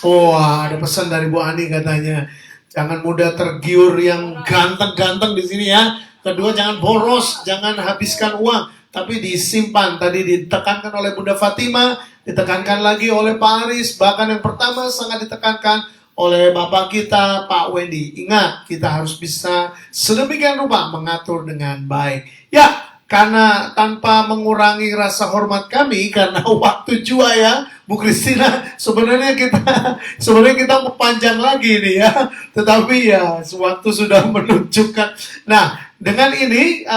Wah, ada pesan dari Bu Ani katanya, jangan mudah tergiur yang ganteng-ganteng di sini ya. Kedua, jangan boros, jangan habiskan uang, tapi disimpan. Tadi ditekankan oleh Bunda Fatima, ditekankan lagi oleh Pak Aris, bahkan yang pertama sangat ditekankan oleh Bapak kita, Pak Wendy. Ingat, kita harus bisa sedemikian rupa mengatur dengan baik. Ya, karena tanpa mengurangi rasa hormat kami, karena waktu jua ya, Bu Kristina, sebenarnya kita mau panjang lagi nih ya. Tetapi ya, waktu sudah menunjukkan. Nah, dengan ini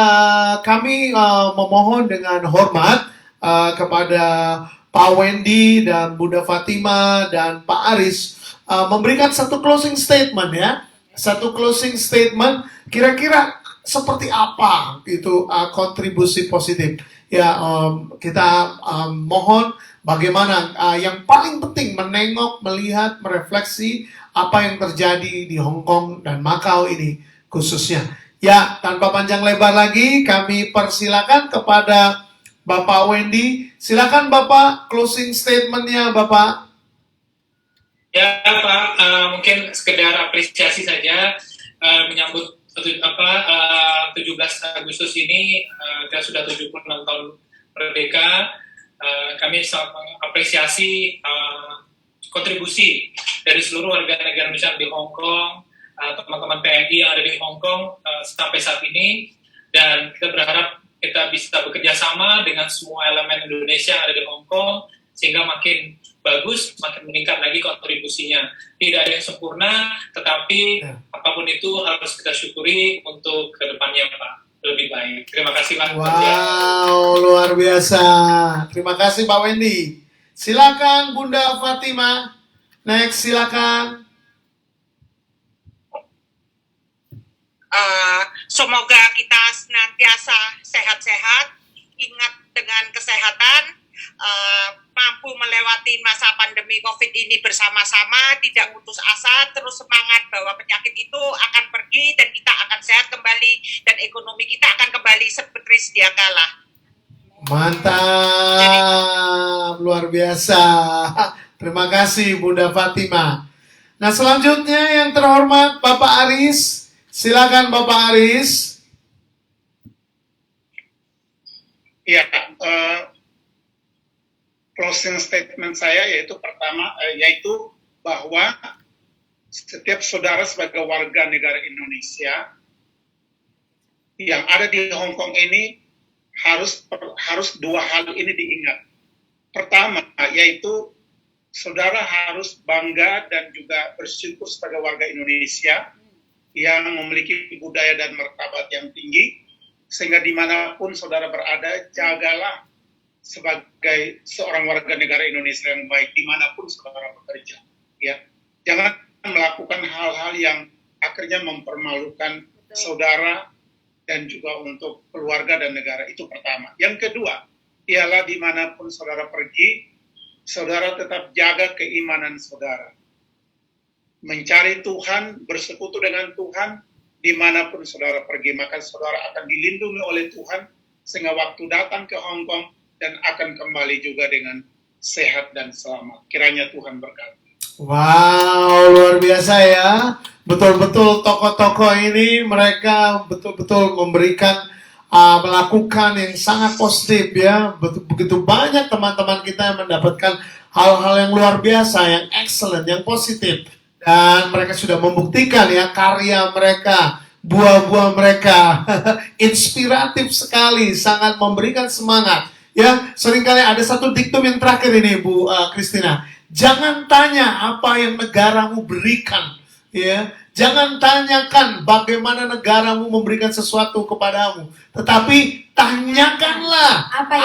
kami memohon dengan hormat kepada Pak Wendy dan Bunda Fatima dan Pak Aris memberikan satu closing statement ya. Satu closing statement kira-kira seperti apa itu kontribusi positif. Ya, kita mohon bagaimana yang paling penting menengok, melihat, merefleksi apa yang terjadi di Hong Kong dan Macau ini khususnya. Ya, tanpa panjang lebar lagi, kami persilakan kepada Bapak Wendy. Silakan Bapak, closing statement-nya Bapak. Ya Pak, mungkin sekedar apresiasi saja menyambut 17 Agustus ini, kita sudah 76 tahun merdeka. Kami sangat mengapresiasi kontribusi dari seluruh warga negara Indonesia di Hong Kong, teman-teman PMI yang ada di Hong Kong sampai saat ini, dan kita berharap kita bisa bekerja sama dengan semua elemen Indonesia yang ada di Hong Kong sehingga makin bagus, makin meningkat lagi kontribusinya. Tidak ada yang sempurna, tetapi apapun itu harus kita syukuri untuk kedepannya Pak, lebih baik. Terima kasih Pak. Wow, luar biasa. Terima kasih Pak Wendy. Silakan Bunda Fatima. Next, silakan. Semoga kita senantiasa sehat-sehat, ingat dengan kesehatan, mampu melewati masa pandemi COVID ini bersama-sama, tidak putus asa, terus semangat bahwa penyakit itu akan pergi dan kita akan sehat kembali dan ekonomi kita akan kembali seperti sedia kala. Mantap, luar biasa. Terima kasih Bunda Fatima. Nah, selanjutnya yang terhormat Bapak Aris. Silakan Bapak Aris. Ya, closing statement saya yaitu pertama, yaitu bahwa setiap saudara sebagai warga negara Indonesia yang ada di Hong Kong ini harus dua hal ini diingat. Pertama, yaitu saudara harus bangga dan juga bersyukur sebagai warga Indonesia yang memiliki budaya dan martabat yang tinggi, sehingga dimanapun saudara berada, jagalah sebagai seorang warga negara Indonesia yang baik dimanapun saudara bekerja. Ya, jangan melakukan hal-hal yang akhirnya mempermalukan saudara dan juga untuk keluarga dan negara. Itu pertama. Yang kedua, ialah dimanapun saudara pergi, saudara tetap jaga keimanan saudara. Mencari Tuhan, bersekutu dengan Tuhan, dimanapun saudara pergi, maka saudara akan dilindungi oleh Tuhan, sehingga waktu datang ke Hong Kong dan akan kembali juga dengan sehat dan selamat. Kiranya Tuhan berkati. Wow, luar biasa ya. Betul-betul tokoh-tokoh ini mereka betul-betul memberikan melakukan yang sangat positif ya. Begitu banyak teman-teman kita yang mendapatkan hal-hal yang luar biasa, yang excellent, yang positif. Dan mereka sudah membuktikan ya karya mereka, buah-buah mereka inspiratif sekali, sangat memberikan semangat. Ya, seringkali ada satu diktum yang terakhir ini Bu Christina. Jangan tanya apa yang negaramu berikan, ya. Jangan tanyakan bagaimana negaramu memberikan sesuatu kepadamu, tetapi tanyakanlah apa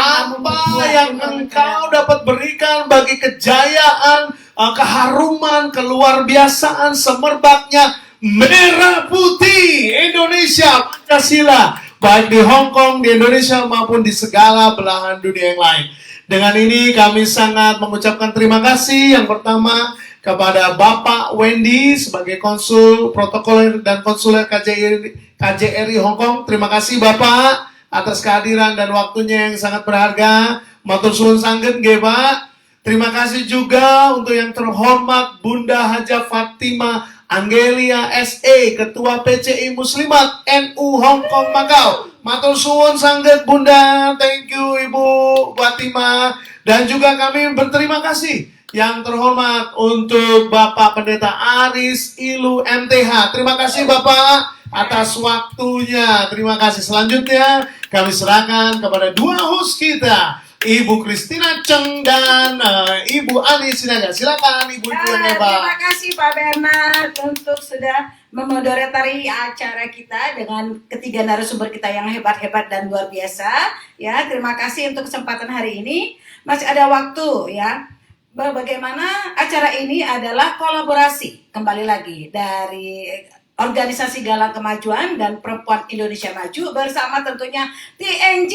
yang engkau dapat berikan bagi kejayaan, keharuman, keluar biasaan, semerbaknya merah putih Indonesia Pancasila, baik di Hong Kong, di Indonesia maupun di segala belahan dunia yang lain. Dengan ini kami sangat mengucapkan terima kasih yang pertama kepada Bapak Wendy sebagai konsul protokoler dan konsuler KJRI Hong Kong. Terima kasih Bapak atas kehadiran dan waktunya yang sangat berharga. Matur suwun sanget nggih Pak. Terima kasih juga untuk yang terhormat Bunda Haja Fatima Anggelia SE, Ketua PCI Muslimat NU Hong Kong Macau. Matur suwun sanget Bunda. Thank you Ibu Fatima. Dan juga kami berterima kasih yang terhormat untuk Bapak Pendeta Aris Ilu MTH. Terima kasih Bapak atas waktunya. Terima kasih. Selanjutnya kami serahkan kepada dua host kita, Ibu Christina Cheng dan Ibu Ani Sinaga. Silakan Ibu yang hebat. Terima kasih Pak Bernard untuk sudah memoderati acara kita dengan ketiga narasumber kita yang hebat-hebat dan luar biasa. Ya, terima kasih untuk kesempatan hari ini. Masih ada waktu ya. Bagaimana acara ini adalah kolaborasi kembali lagi dari Organisasi Galang Kemajuan dan Perempuan Indonesia Maju bersama tentunya TNG.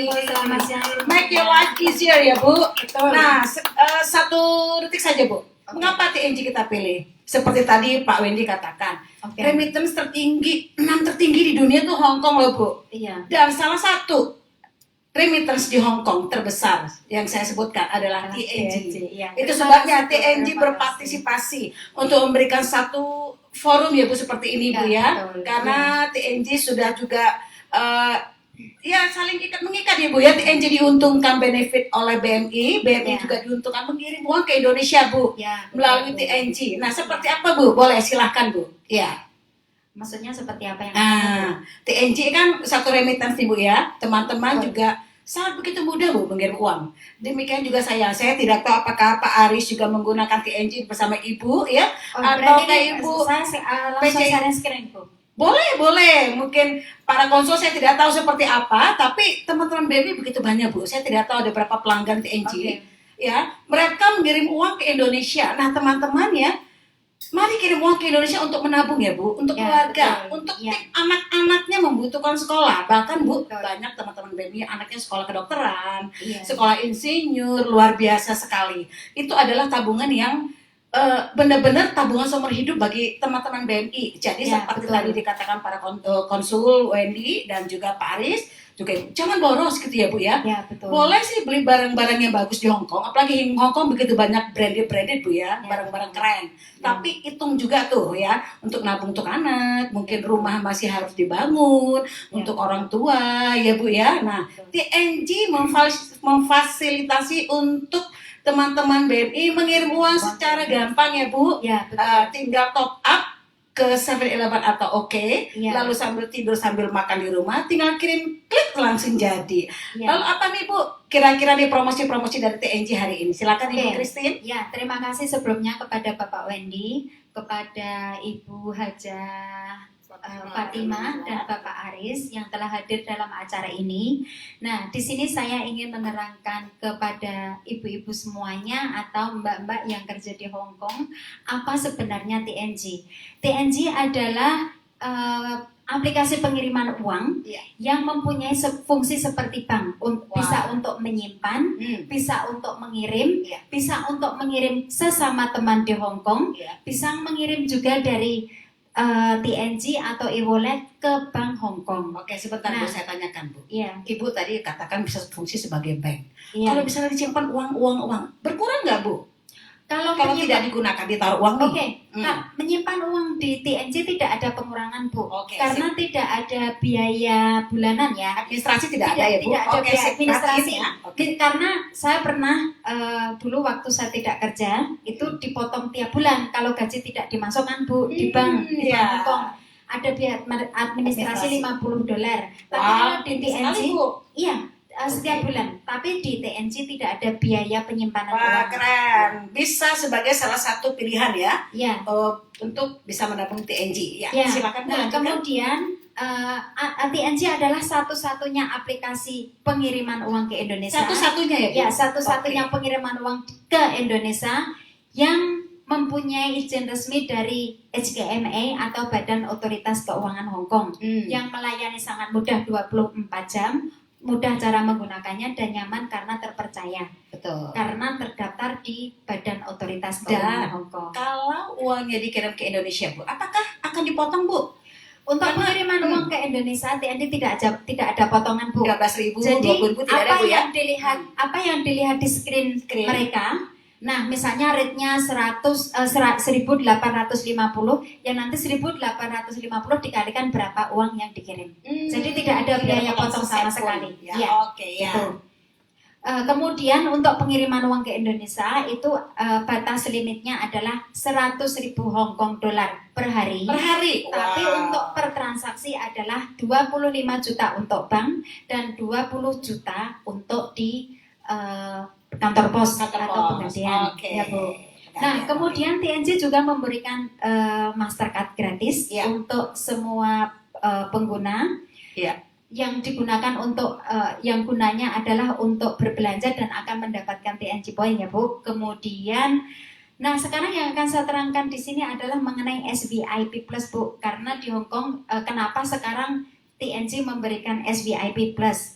Selamat siang. Make your life easier ya Bu. Betul. Nah, satu detik saja Bu. Mengapa TNG kita pilih? Seperti tadi Pak Wendy katakan, Oke. Remittance tertinggi, 6 tertinggi di dunia tuh Hong Kong loh Bu. Iya. Dan salah satu remittance di Hong Kong terbesar yang saya sebutkan adalah TNG. Iya. Itu Terima sebabnya kasih, Bu. TNG Terima berpartisipasi untuk memberikan satu forum ya Bu seperti ini Bu ya. Betul. Karena TNG sudah juga ya saling mengikat ya Bu ya. TNG diuntungkan benefit oleh BMI, BMI Ya. juga diuntungkan mengirim uang ke Indonesia Bu Ya, melalui betul. TNG. Nah seperti apa Bu? Boleh silahkan Bu. Ya. Maksudnya seperti apa yang Nah, TNG kan satu remittance nih Bu ya. Teman-teman juga sangat begitu mudah Bu mengirim uang. Demikian juga saya tidak tahu apakah Pak Aris juga menggunakan TNG bersama Ibu ya. Atau berarti kayak ini Ibu saya langsung PC. sharing screen Bu. Boleh. Mungkin para konsul saya tidak tahu seperti apa, tapi teman-teman BMI begitu banyak Bu. Saya tidak tahu ada berapa pelanggan TNG. Oke. Ya, mereka mengirim uang ke Indonesia. Nah, teman-teman ya, mari kirim uang ke Indonesia untuk menabung ya Bu, untuk Ya, keluarga, betul. untuk Ya. anak-anaknya membutuhkan sekolah. Bahkan Bu, Betul. banyak teman-teman BMI anaknya sekolah kedokteran, Iya. sekolah insinyur, luar biasa sekali. Itu adalah tabungan yang benar-benar tabungan seumur hidup bagi teman-teman BMI. Jadi Ya, seperti betul. tadi dikatakan para konsul Wendy dan juga Pak Aris, juga jangan boros gitu ya Bu ya. Ya, betul. Boleh sih beli barang-barang yang bagus di Hong Kong, apalagi di Hong Kong begitu banyak branded Bu ya, Ya. barang-barang keren. Tapi hitung juga tuh ya, untuk nabung untuk anak, mungkin rumah masih harus dibangun, untuk orang tua ya Bu ya. Nah, TNG memfasilitasi untuk teman-teman BMI mengirim uang secara gampang ya Bu. Ya, betul. Tinggal top up ke 7-Eleven atau Oke, Iya. lalu sambil tidur sambil makan di rumah, tinggal kirim klik langsung jadi. Ya. Lalu apa nih Bu? Kira-kira nih promosi-promosi dari TNG hari ini? Silakan Ibu Oke. Christine. Ya, terima kasih sebelumnya kepada Bapak Wendy, kepada Ibu Hajah Fatimah dan Bapak Aris yang telah hadir dalam acara ini. Nah, di sini saya ingin menerangkan kepada ibu-ibu semuanya atau mbak-mbak yang kerja di Hong Kong, apa sebenarnya TNG. TNG adalah aplikasi pengiriman uang Iya. yang mempunyai fungsi seperti bank. Bisa untuk menyimpan, bisa untuk mengirim, Iya. bisa untuk mengirim sesama teman di Hong Kong, Iya. bisa mengirim juga dari TNG atau e-wallet ke Bank Hong Kong. Oke, sebentar Bu, Nah. saya tanyakan Bu. Iya, Ibu tadi katakan bisa fungsi sebagai bank. iya. Kalau misalnya disimpan uang, berkurang nggak Bu? Kalau Kalau tidak digunakan ditaruh uang nih. Oke, menyimpan uang di TNG tidak ada pengurangan Bu, Oke, karena tidak ada biaya bulanan ya. Administrasi tidak ada ya Bu? Tidak ada Oke, biaya sip, administrasi. perhatiin ya. Oke. Karena saya pernah dulu waktu saya tidak kerja itu dipotong tiap bulan kalau gaji tidak dimasukkan Bu di bank di iya. Bank Hong Kong. Ada biaya administrasi $50. Tapi kalau di tinggi sekali, TNG Bu. iya setiap bulan. Tapi di TNG tidak ada biaya penyimpanan Wah, uang. keren. Bisa sebagai salah satu pilihan ya Ya. untuk bisa menabung TNG. Ya, Ya. silakan Bu. Nah, lanjutkan. kemudian TNG adalah satu-satunya aplikasi pengiriman uang ke Indonesia. Satu-satunya ya Bu? Ya, satu-satunya pengiriman uang ke Indonesia yang mempunyai izin resmi dari HKMA atau Badan Otoritas Keuangan Hong Kong yang melayani sangat mudah 24 jam, mudah cara menggunakannya dan nyaman karena terpercaya. Betul. Karena terdaftar di Badan Otoritas Dan Keuangan Hong Kong. kalau uangnya dikirim ke Indonesia Bu, apakah akan dipotong Bu? Untuk Karena- pengiriman uang ke Indonesia TNG tidak ada potongan Bu. 13.000, Jadi 20.000 tidak ada apa Bu ya? apa yang dilihat di screen mereka, nah misalnya rate-nya 1.850, ya nanti 1.850 dikalikan berapa uang yang dikirim. Jadi tidak ada biaya potong sama sekali. Ya, Ya, oke ya. Gitu. Kemudian untuk pengiriman uang ke Indonesia itu batas limitnya adalah 100.000 Hong Kong dollar per hari. Per hari. Tapi Wow. untuk per transaksi adalah 25 juta untuk bank dan 20 juta untuk di kantor pos Kantor atau pos. penggantian. Oke. Ya, Bu. Nah, kemudian TNG juga memberikan Mastercard gratis Ya. untuk semua pengguna. Ya. Yang digunakan untuk yang gunanya adalah untuk berbelanja dan akan mendapatkan TNG point ya Bu. Kemudian, nah sekarang yang akan saya terangkan di sini adalah mengenai SVIP Plus Bu. Karena di Hong Kong kenapa sekarang TNG memberikan SVIP Plus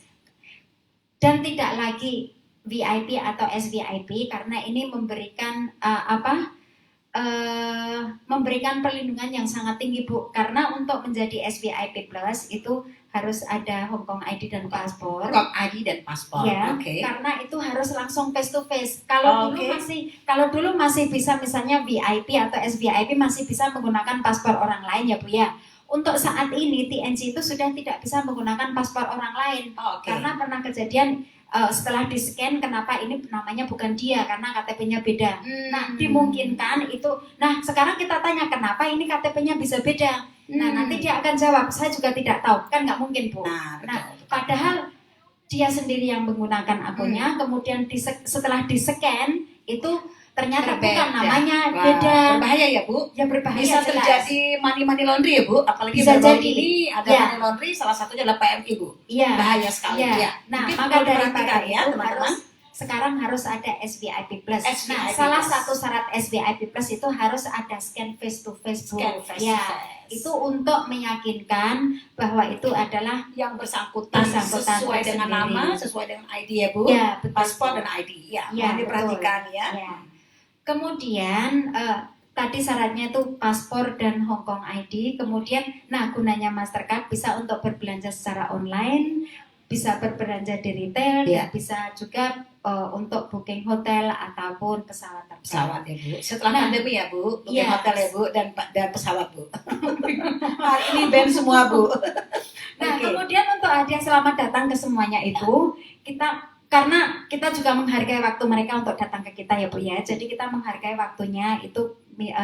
dan tidak lagi VIP atau SVIP karena ini memberikan memberikan perlindungan yang sangat tinggi Bu, karena untuk menjadi SVIP Plus itu harus ada Hong Kong ID dan paspor. Hong Kong ID dan paspor. Ya, Oke. karena itu harus langsung face to face. Kalau dulu masih bisa misalnya VIP atau SVIP masih bisa menggunakan paspor orang lain ya Bu ya. Untuk saat ini TNC itu sudah tidak bisa menggunakan paspor orang lain. Oke. Karena pernah kejadian setelah di scan kenapa ini namanya bukan dia karena KTP-nya beda. Nah, dimungkinkan itu. Nah, sekarang kita tanya kenapa ini KTP-nya bisa beda. Nah, nanti dia akan jawab, saya juga tidak tahu. Kan nggak mungkin, Bu. Nah, Padahal dia sendiri yang menggunakan akunnya, kemudian setelah di-scan itu ternyata bukan namanya beda. Berbahaya ya Bu? Ya berbahaya. Bisa jelas. terjadi money laundry ya Bu? Apalagi Bisa baru-baru jadi. ini ada Ya. money laundry, salah satunya adalah PMI Bu. Iya. Bahaya sekali Iya. ya. Nah, Mungkin maka perlu dari diperhatikan ya teman-teman. Sekarang harus ada SVIP Plus. Nah, SVIP salah Plus. satu syarat SVIP Plus itu harus ada scan face to face. Bu. Scan face to Ya, face. itu untuk meyakinkan bahwa itu adalah Yang bersangkutan sesuai dengan tersendiri. nama, sesuai dengan ID ya Bu. Ya, betul. Paspor dan ID. Ya, Ya, mohon diperhatikan ya. Ya. Kemudian tadi syaratnya itu paspor dan Hong Kong ID. Kemudian, nah gunanya Mastercard bisa untuk berbelanja secara online, bisa berbelanja di retail, Ya. dan bisa juga untuk booking hotel ataupun pesawat terbang. Pesawat ya Bu. Setelah Nah, pandemi ya Bu, booking iya. hotel ya Bu dan pesawat Bu. Hari ini band semua Bu. Nah, Oke. kemudian untuk hadiah selamat datang ke semuanya itu karena kita juga menghargai waktu mereka untuk datang ke kita ya Bu ya. Jadi kita menghargai waktunya itu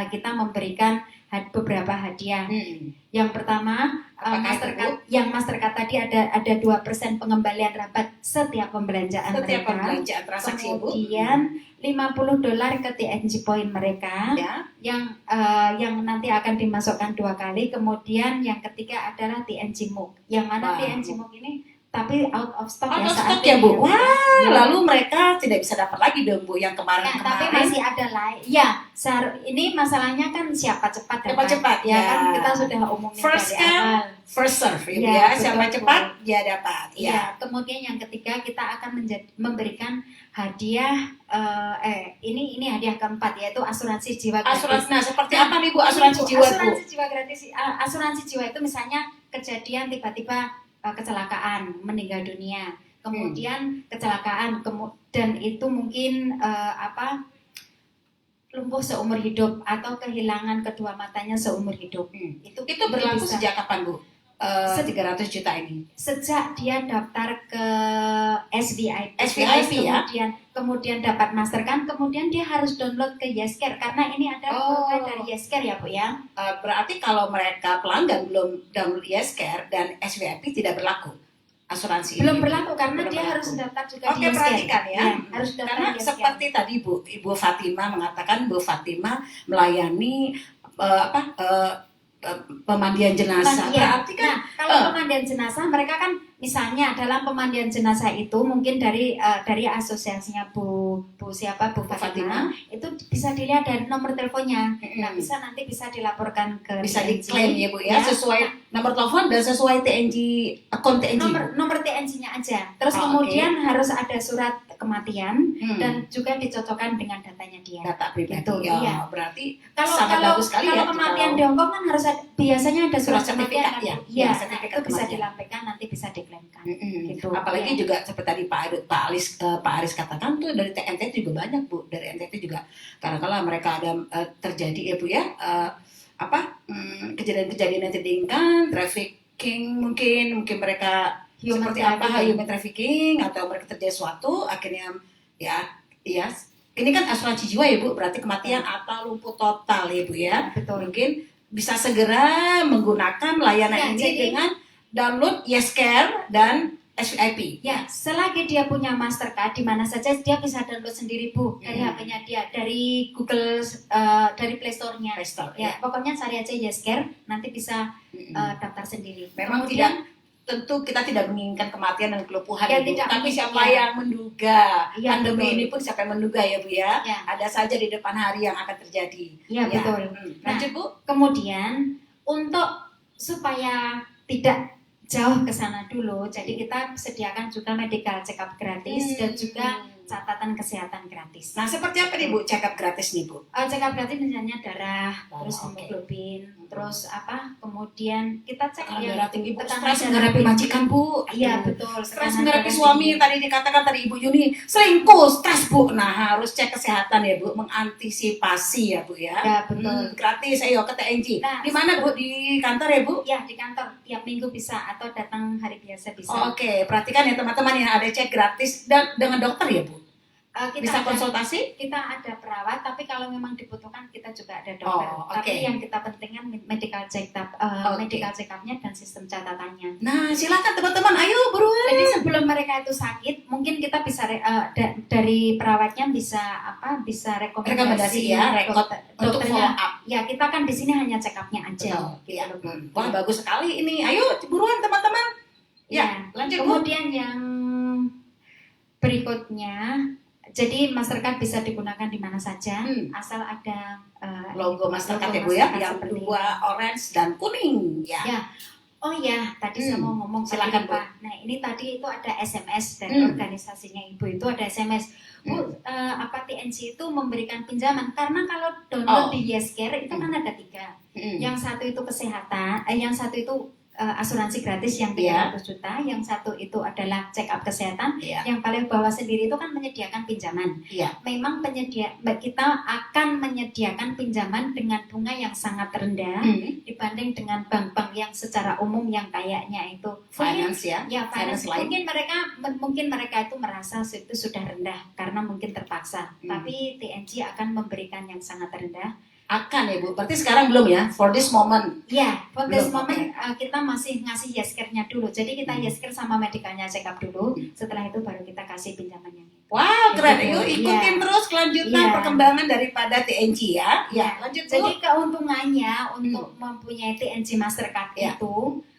kita memberikan beberapa hadiah. Yang pertama, Apakah Mastercard tadi ada 2% pengembalian rabat setiap pembelanjaan Setiap mereka. pembelanjaan transaksi ya Bu. Kemudian $50 ke TNG point mereka Ya. yang nanti akan dimasukkan 2 kali. Kemudian yang ketiga adalah TNG MOOC. Yang mana Wow. TNG MOOC ini tapi out of stock Out ya of saat stock ya Bu. ini. Wah, lalu mereka tidak bisa dapat lagi dong Bu yang Ya, kemarin-kemarin. tapi masih ada lain. Ya, ini masalahnya kan siapa cepat dapat. Siapa cepat, ya, ya. kan kita sudah umumnya First dari come, awal. first serve ya, Bu Ya, ya. betul, Siapa Bu. cepat dia dapat. Ya. Ya. Kemudian yang ketiga kita akan memberikan hadiah ini hadiah keempat yaitu asuransi jiwa gratis. Asuransi, nah seperti apa nih Bu asuransi jiwa Bu? Asuransi jiwa gratis. Asuransi jiwa itu misalnya kejadian tiba-tiba kecelakaan, meninggal dunia, kemudian kecelakaan, dan itu mungkin lumpuh seumur hidup atau kehilangan kedua matanya seumur hidup. Itu berlaku bisa. sejak kapan Bu? 300 juta ini. Sejak dia daftar ke SVIP, SVIP ya? kemudian dapat Mastercard, kemudian dia harus download ke Yescare karena ini ada program dari Yescare ya Bu ya. Berarti kalau mereka pelanggan belum download Yescare dan SVIP tidak berlaku asuransi Belum ini. berlaku karena Belum dia berlaku. harus daftar juga Oke, di Yescare. perhatikan ya. Harus daftar Karena di Yescare. seperti tadi Ibu Fatima mengatakan Bu Fatima melayani pemandian jenazah. Iya. Berarti kan Nah, kalau pemandian jenazah mereka kan misalnya dalam pemandian jenazah itu mungkin dari asosiasinya Bu Fatima Fatima. itu bisa dilihat dari nomor teleponnya. Nah, nanti bisa dilaporkan ke bisa TNG. diklaim ya Bu ya, sesuai nomor telepon dan sesuai TNG akun TNG. Nomor TNG-nya aja. Terus Oh, kemudian harus ada surat kematian dan dan juga dicocokkan dengan datanya dia. data pribadi. Gitu, Ya, iya. berarti Kalau sangat bagus sekali kalau ya. kematian di Hongkong kan harus biasanya ada surat Surat kematian sertifikat, kan? ya. Iya, Ya, nah, sertifikat itu bisa kematian. dilampirkan nanti bisa diklaimkan. Gitu. Apalagi Ya. juga seperti tadi Pak Aris katakan tuh dari NTT juga banyak Bu, dari NTT juga kadang-kala mereka ada terjadi ya Bu ya kejadian-kejadian yang diinginkan, trafficking mungkin mereka Human seperti apa trafficking. human trafficking atau mereka terjadi sesuatu akhirnya ya ini kan asuransi jiwa ya Bu, berarti kematian atau lumpuh total ya Bu ya. Betul. Mungkin bisa segera menggunakan layanan Ya, ini jadi- dengan download Yescare dan SVIP. Ya, selagi dia punya Mastercard di mana saja dia bisa download sendiri Bu dari Hmm. HP-nya dia, dari Google, dari Play Store-nya. Play Store, Ya, pokoknya cari aja Yescare, nanti bisa daftar sendiri. Memang Kemudian, tentu kita tidak menginginkan kematian dan kelumpuhan Ya, Bu. tidak Tapi menginginkan. siapa yang menduga Ya, pandemi betul. ini pun siapa yang menduga ya Bu ya. Ya. Ada saja di depan hari yang akan terjadi. Ya, betul. Lanjut Bu. Kemudian untuk supaya tidak jauh ke sana dulu, jadi kita sediakan juga medical check up gratis dan juga catatan kesehatan gratis. Nah, seperti apa nih Bu check up gratis nih Bu? Check up gratis misalnya darah, Darah, terus oke. hemoglobin, terus kemudian kita cek Tekanan yang darah tinggi Bu, tekanan stres darah menghadapi tinggi. majikan Bu. Iya Aduh. betul. Stres tekanan menghadapi darah suami tinggi. yang tadi dikatakan tadi Ibu Yuni selingkuh, stres Bu. Nah, harus cek kesehatan ya Bu, mengantisipasi ya Bu ya. Ya betul. Gratis, ayo ke TNG. Nah, Di mana Bu? Di kantor ya Bu? Ya di kantor tiap minggu bisa atau datang hari biasa bisa. Oke, perhatikan ya teman-teman ya, ada cek gratis dan dengan dokter ya Bu. Kita Bisa ada- konsultasi? Kita ada perawat, tapi kalau memang dibutuhkan kita juga ada dokter. Oh, Tapi oke. yang kita pentingkan medical check up, Oke. medical check up-nya dan sistem catatannya. Nah, silakan teman-teman, ayo buruan. Jadi sebelum mereka itu sakit, mungkin kita bisa dari perawatnya bisa Rekomendasi ya, rekod untuk follow dokternya. up. Ya kita kan di sini hanya check up-nya aja. Betul, Gitu iya. loh, Bu. Wah, bagus sekali ini. Ayo buruan teman-teman. Ya, lanjut Bu. Kemudian yang berikutnya, jadi Mastercard bisa digunakan di mana saja, asal ada Logo Mastercard ya logo Bu ya, Mastercard yang seperti dua orange dan kuning ya. Ya. Oh ya, tadi saya mau ngomong Silakan, Bu. Pak. Nah ini tadi itu ada SMS dari organisasinya Ibu itu ada SMS. Bu, TNC itu memberikan pinjaman karena kalau download di Yescare itu kan ada 3. Yang satu itu kesehatan, yang satu itu asuransi gratis yang 300 juta, yang satu itu adalah check up kesehatan, yang paling bawah sendiri itu kan menyediakan pinjaman. Memang kita akan menyediakan pinjaman dengan bunga yang sangat rendah dibanding dengan bank-bank yang secara umum yang kayaknya itu Finance ya. finance lain. mungkin mereka itu merasa itu sudah rendah karena mungkin terpaksa. Tapi TNG akan memberikan yang sangat rendah. Akan ya Bu, berarti sekarang belum ya, for this moment. Ya, for this Belum, moment kita masih ngasih Yescare-nya dulu. Jadi kita Yescare sama medicalnya check up dulu. Setelah itu baru kita kasih pinjamannya. Wow, keren. Gitu, Yuk ikutin terus kelanjutan Iya. perkembangan daripada TNG ya. Ya, Lanjut Bu. jadi keuntungannya untuk mempunyai TNG Mastercard itu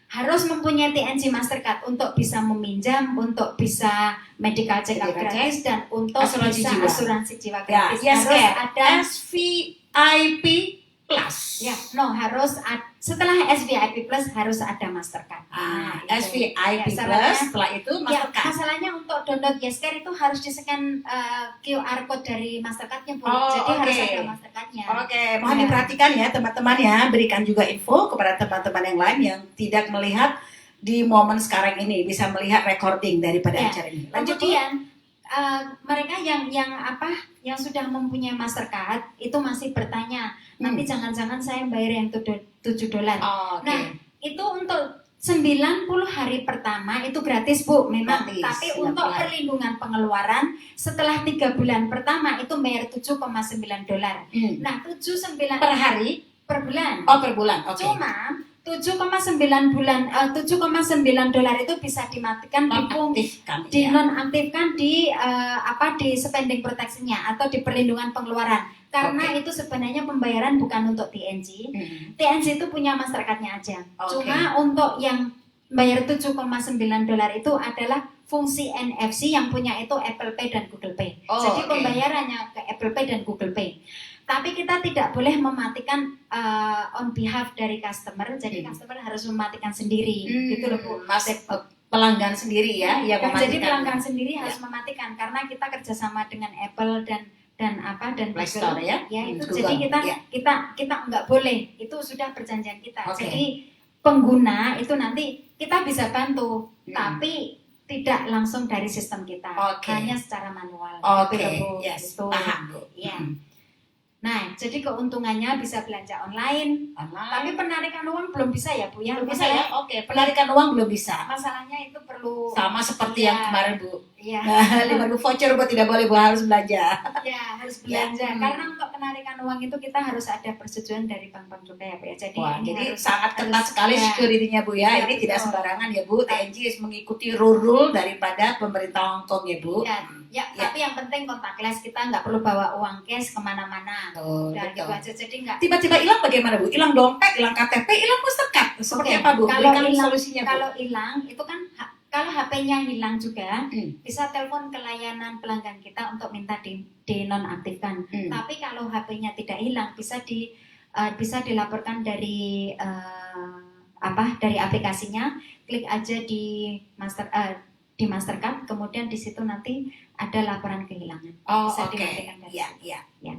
harus mempunyai TNG Mastercard untuk bisa meminjam, untuk bisa medical check up gratis, dan untuk Asuransi bisa jiwa. asuransi jiwa Ya, gratis. yes, Harus Care. ada SVIP Plus. ya, harus setelah SVIP Plus harus ada Mastercard. Itu. SVIP Ya, Plus, syaratnya- setelah itu Ya, Mastercard. masalahnya untuk download Yescare itu harus di-scan QR code dari Mastercard-nya, Bu. Oh, Jadi harus oke. ada Mastercard-nya. Oke, mohon Ya. diperhatikan ya teman-teman ya. Berikan juga info kepada teman-teman yang lain yang tidak melihat di momen sekarang ini, bisa melihat recording daripada Ya. acara ini. Lanjut Bu. Kemudian mereka yang sudah mempunyai Mastercard itu masih bertanya, nanti jangan-jangan saya bayar yang $7. Oh, oke. Nah, itu untuk 90 hari pertama itu gratis, Bu, memang. Gratis, Tapi ya, untuk benar. perlindungan pengeluaran setelah 3 bulan pertama itu bayar $7,9. Nah, 7,9 Per hari? per bulan. Oh, per bulan. Oke. Cuma $7,9 itu bisa dimatikan Nonaktifkan ya. dinonaktifkan di spending protection-nya atau di perlindungan pengeluaran. Karena itu sebenarnya pembayaran bukan untuk TNG. TNG itu punya Mastercard-nya aja. Oke. Cuma untuk yang bayar $7,9 itu adalah fungsi NFC yang punya itu Apple Pay dan Google Pay. Oh, Jadi oke. pembayarannya ke Apple Pay dan Google Pay. Tapi kita tidak boleh mematikan on behalf dari customer. Jadi customer harus mematikan sendiri. Gitu loh, Bu. Pelanggan sendiri ya yang Nah, jadi mematikan. pelanggan sendiri harus mematikan karena kita kerjasama dengan Apple dan Play Google. Store ya. Itu Google, jadi ya. kita nggak boleh, itu sudah perjanjian kita. Oke. Jadi pengguna itu nanti kita bisa bantu, tapi tidak langsung dari sistem kita, Oke. hanya secara manual. Oke, Gitu loh, Bu. yes, Gitu. paham Bu. Iya. Nah, jadi keuntungannya bisa belanja online, tapi penarikan uang belum bisa ya, Bu ya. Belum bisa ya? Oke, penarikan uang belum bisa. Masalahnya itu perlu Sama seperti Iya. yang kemarin Bu. Iya. Nah, 5.000 voucher Bu tidak boleh Bu, harus belanja. Ya, harus belanja. Karena untuk penarikan uang itu kita harus ada persetujuan dari bank-bank juga ya, Bu ya. Jadi Wah, ini jadi harus- sangat ketat harus- sekali ya. security-nya Bu ya. Ya, Ini tidak betul. sembarangan ya Bu. TNG harus mengikuti rule daripada pemerintah Hong Kong ya Bu. Ya, tapi yang penting contactless, kita nggak perlu bawa uang cash kemana-mana. Betul, Dan betul. gitu aja, jadi nggak. Tiba-tiba hilang bagaimana Bu? Hilang dompet, hilang KTP, hilang Mastercard. Seperti Oke, apa Bu? kalau Berikan hilang- solusinya Bu. Kalau hilang itu kan kalau HP-nya hilang juga, Hmm. bisa telepon ke layanan pelanggan kita untuk minta dinonaktifkan. Tapi kalau HP-nya tidak hilang, bisa dilaporkan dari dari aplikasinya. Klik aja di di Mastercard, kemudian di situ nanti ada laporan kehilangan. Oh, Bisa oke. dimatikan dari Iya, situ. iya.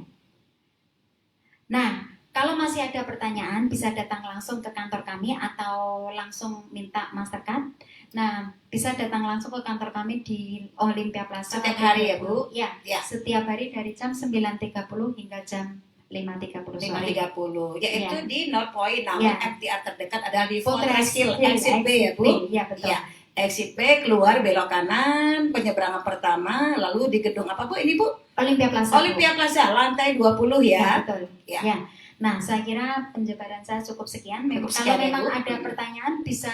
Nah, kalau masih ada pertanyaan bisa datang langsung ke kantor kami atau langsung minta Mastercard. Nah, bisa datang langsung ke kantor kami di Olympia Plaza. Setiap hari ya, Bu? Ya, Ya. setiap hari dari jam 9.30 hingga jam 5.30 sore. 5.30, yaitu Iya. di North Point, namun Iya. MTR terdekat ada di Fortress Fortress Hill, Hill, exit B ya, Bu? Iya, betul. Iya. Exit B, keluar belok kanan, penyeberangan pertama, lalu di gedung apa, Bu? Ini, Bu? Olympia Plaza. Bu. Olympia Plaza, lantai 20 Ya, ya. betul. Ya. Ya. Nah, saya kira penjabaran saya cukup sekian. Cukup Kalau sekian ya, memang Bu. ada pertanyaan bisa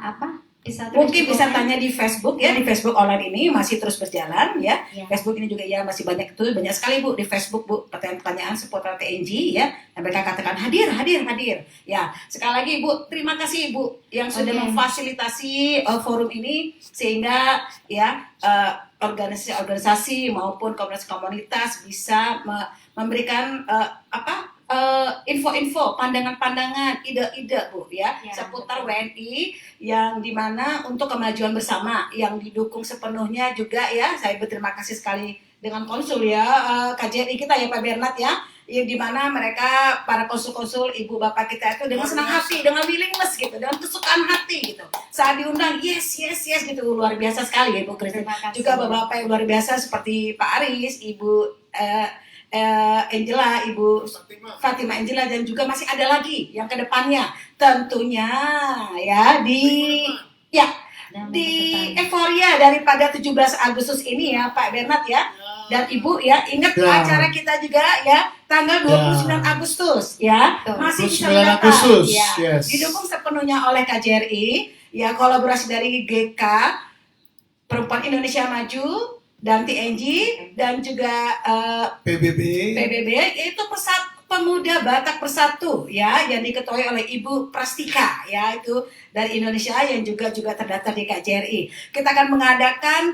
apa? Bisa tulis Mungkin di bisa komen. tanya di Facebook ya, di Facebook online ini masih terus berjalan ya. Ya. Facebook ini juga ya masih banyak banyak sekali Bu di Facebook Bu pertanyaan-pertanyaan seputar TNG ya. Dan mereka katakan hadir. Ya, sekali lagi Bu, terima kasih Bu yang sudah Oke. memfasilitasi forum ini sehingga ya organisasi-organisasi maupun komunitas-komunitas bisa memberikan info-info, pandangan-pandangan, ide-ide Bu ya, Ya, seputar betul. WNI yang dimana untuk kemajuan bersama yang didukung sepenuhnya juga ya. Saya berterima kasih sekali dengan konsul ya KJRI kita ya Pak Bernard ya, yang dimana mereka para konsul-konsul ibu bapak kita itu dengan senang hati, dengan willingness gitu, dengan kesukaan hati gitu. Saat diundang yes gitu, luar biasa sekali ya Ibu Christine. Terima kasih. Juga bapak-bapak yang luar biasa seperti Pak Aris, Ibu Angela, Ibu Fatima Angela, dan juga masih ada lagi yang kedepannya tentunya ya di Dan euforia daripada 17 Agustus ini ya Pak Bernard ya dan Ibu ya, ingat Ya. acara kita juga ya tanggal 29 Agustus ya, Betul. masih bisa 29 datang Agustus, ya. yes. Didukung sepenuhnya oleh KJRI ya, kolaborasi dari GK Perempuan Indonesia Maju dan TNG dan juga PBB. PBB, yaitu Pemuda Batak Bersatu ya, yang diketuai oleh Ibu Prastika ya, itu dari Indonesia yang juga terdaftar di KJRI. Kita akan mengadakan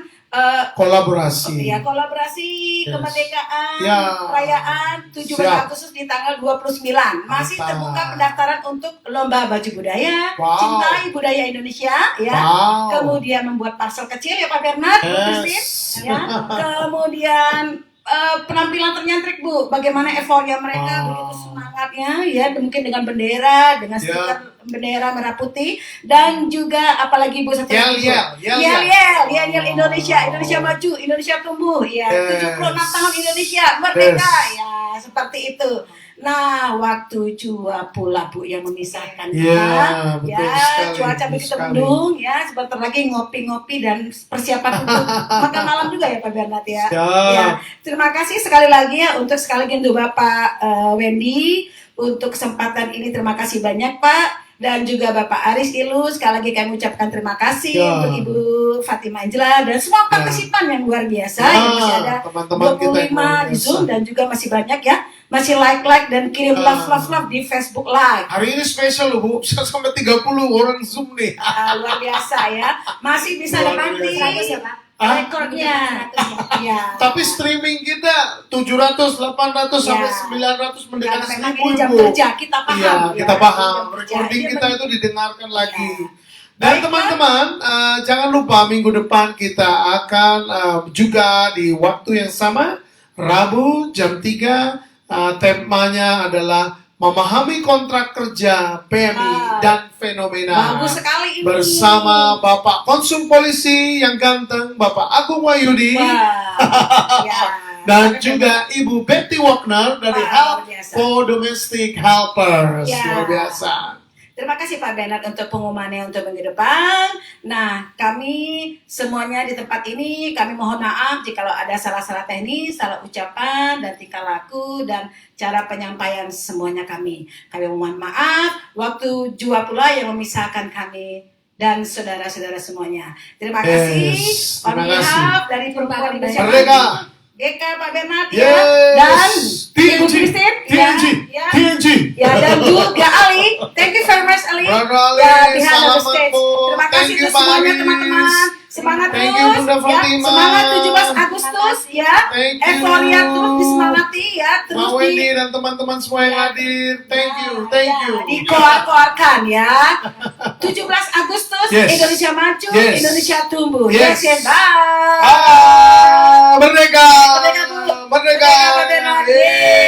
Kolaborasi. kolaborasi Yes. kemerdekaan Ya. perayaan 17 Siap. Agustus di tanggal 29. Masih Mantap. terbuka pendaftaran untuk lomba baju budaya, Wow. cintai budaya Indonesia ya. Wow. Kemudian membuat parcel kecil ya Pak Bernard, Bu Christine, Yes. ya. Kemudian penampilan ternyentrik Bu, bagaimana euforia mereka Wow. begitu semangatnya ya, mungkin dengan bendera, dengan Ya. stiker bendera merah putih, dan juga apalagi Bu satu lagi, Bu. Yel Indonesia maju, Indonesia tumbuh ya. Yes. 76 tahun Indonesia merdeka Yes. ya, seperti itu. Nah, waktu jua pula Bu yang memisahkan Ya, kita. betul Ya, sekali, cuaca betul begitu sekali. mendung ya, sebentar lagi ngopi-ngopi dan persiapan untuk makan malam juga ya Pak Bernard ya. Siap. Ya, terima kasih sekali lagi ya untuk untuk Bapak Wendy untuk kesempatan ini, terima kasih banyak Pak. Dan juga Bapak Aris Ilu, sekali lagi kami ucapkan terima kasih Ya. untuk Ibu Fatima Angela dan semua partisipan yang luar biasa yang masih ada teman-teman kita yang 25 luar di biasa. Zoom dan juga masih banyak ya, masih like dan kirim love di Facebook Live. Hari ini spesial loh Bu, bisa sampai 30 orang Zoom nih. Luar biasa ya, masih bisa Luar dibantu Bagus ya, Pak. rekornya. Ya. Tapi streaming kita 700, 800 sampai Ya. 900 mendekati Karena memang 1000 ini jam Bu. kerja, kita paham. Iya, ya. kita paham. Jam kerja. Recording Dia kita itu didengarkan lagi. Ya. Dan Baiklah. teman-teman, jangan lupa minggu depan kita akan juga di waktu yang sama, Rabu jam 3, temanya adalah memahami kontrak kerja PMI dan fenomena. Bagus sekali ini. Bersama Bapak Konsul Polisi yang ganteng, Bapak Agung Wahyudi. Wah, ya. Dan juga Ibu Betty Wagner dari Wah, Help luar biasa. for Domestic Helpers. Ya. Luar biasa. Terima kasih Pak Bernard untuk pengumumannya untuk minggu depan. Nah, kami semuanya di tempat ini, kami mohon maaf jika ada salah-salah teknis, salah ucapan, dan tingkah laku, dan cara penyampaian semuanya kami. Kami mohon maaf, waktu jua pula yang memisahkan kami dan saudara-saudara semuanya. Terima kasih. Yes, On terima behalf dari Perempuan Indonesia Merdeka. GK Pak Bernard Yes. ya, dan Ibu TNG. Christine TNG. ya, TNG. ya, dan juga Ali. Thank you very much Ali. Brother Ali, Ya, behind the selamat stage. Bu. Terima Thank kasih you, untuk Pak semuanya Aris. teman-teman. Semangat Thank terus. you, Bunda Ya, Fatima. semangat 17 Agustus. Agustus ya. Thank you. Euforia terus disemangati ya. Terus Pak Wendy dan teman-teman semua yang hadir. Thank you. dikoar-koarkan ya. 17 Agustus Yes. Indonesia maju, Yes. Indonesia tumbuh. Yes. Bye. Merdeka. Merdeka, Bu. Merdeka. Merdeka. Yeay.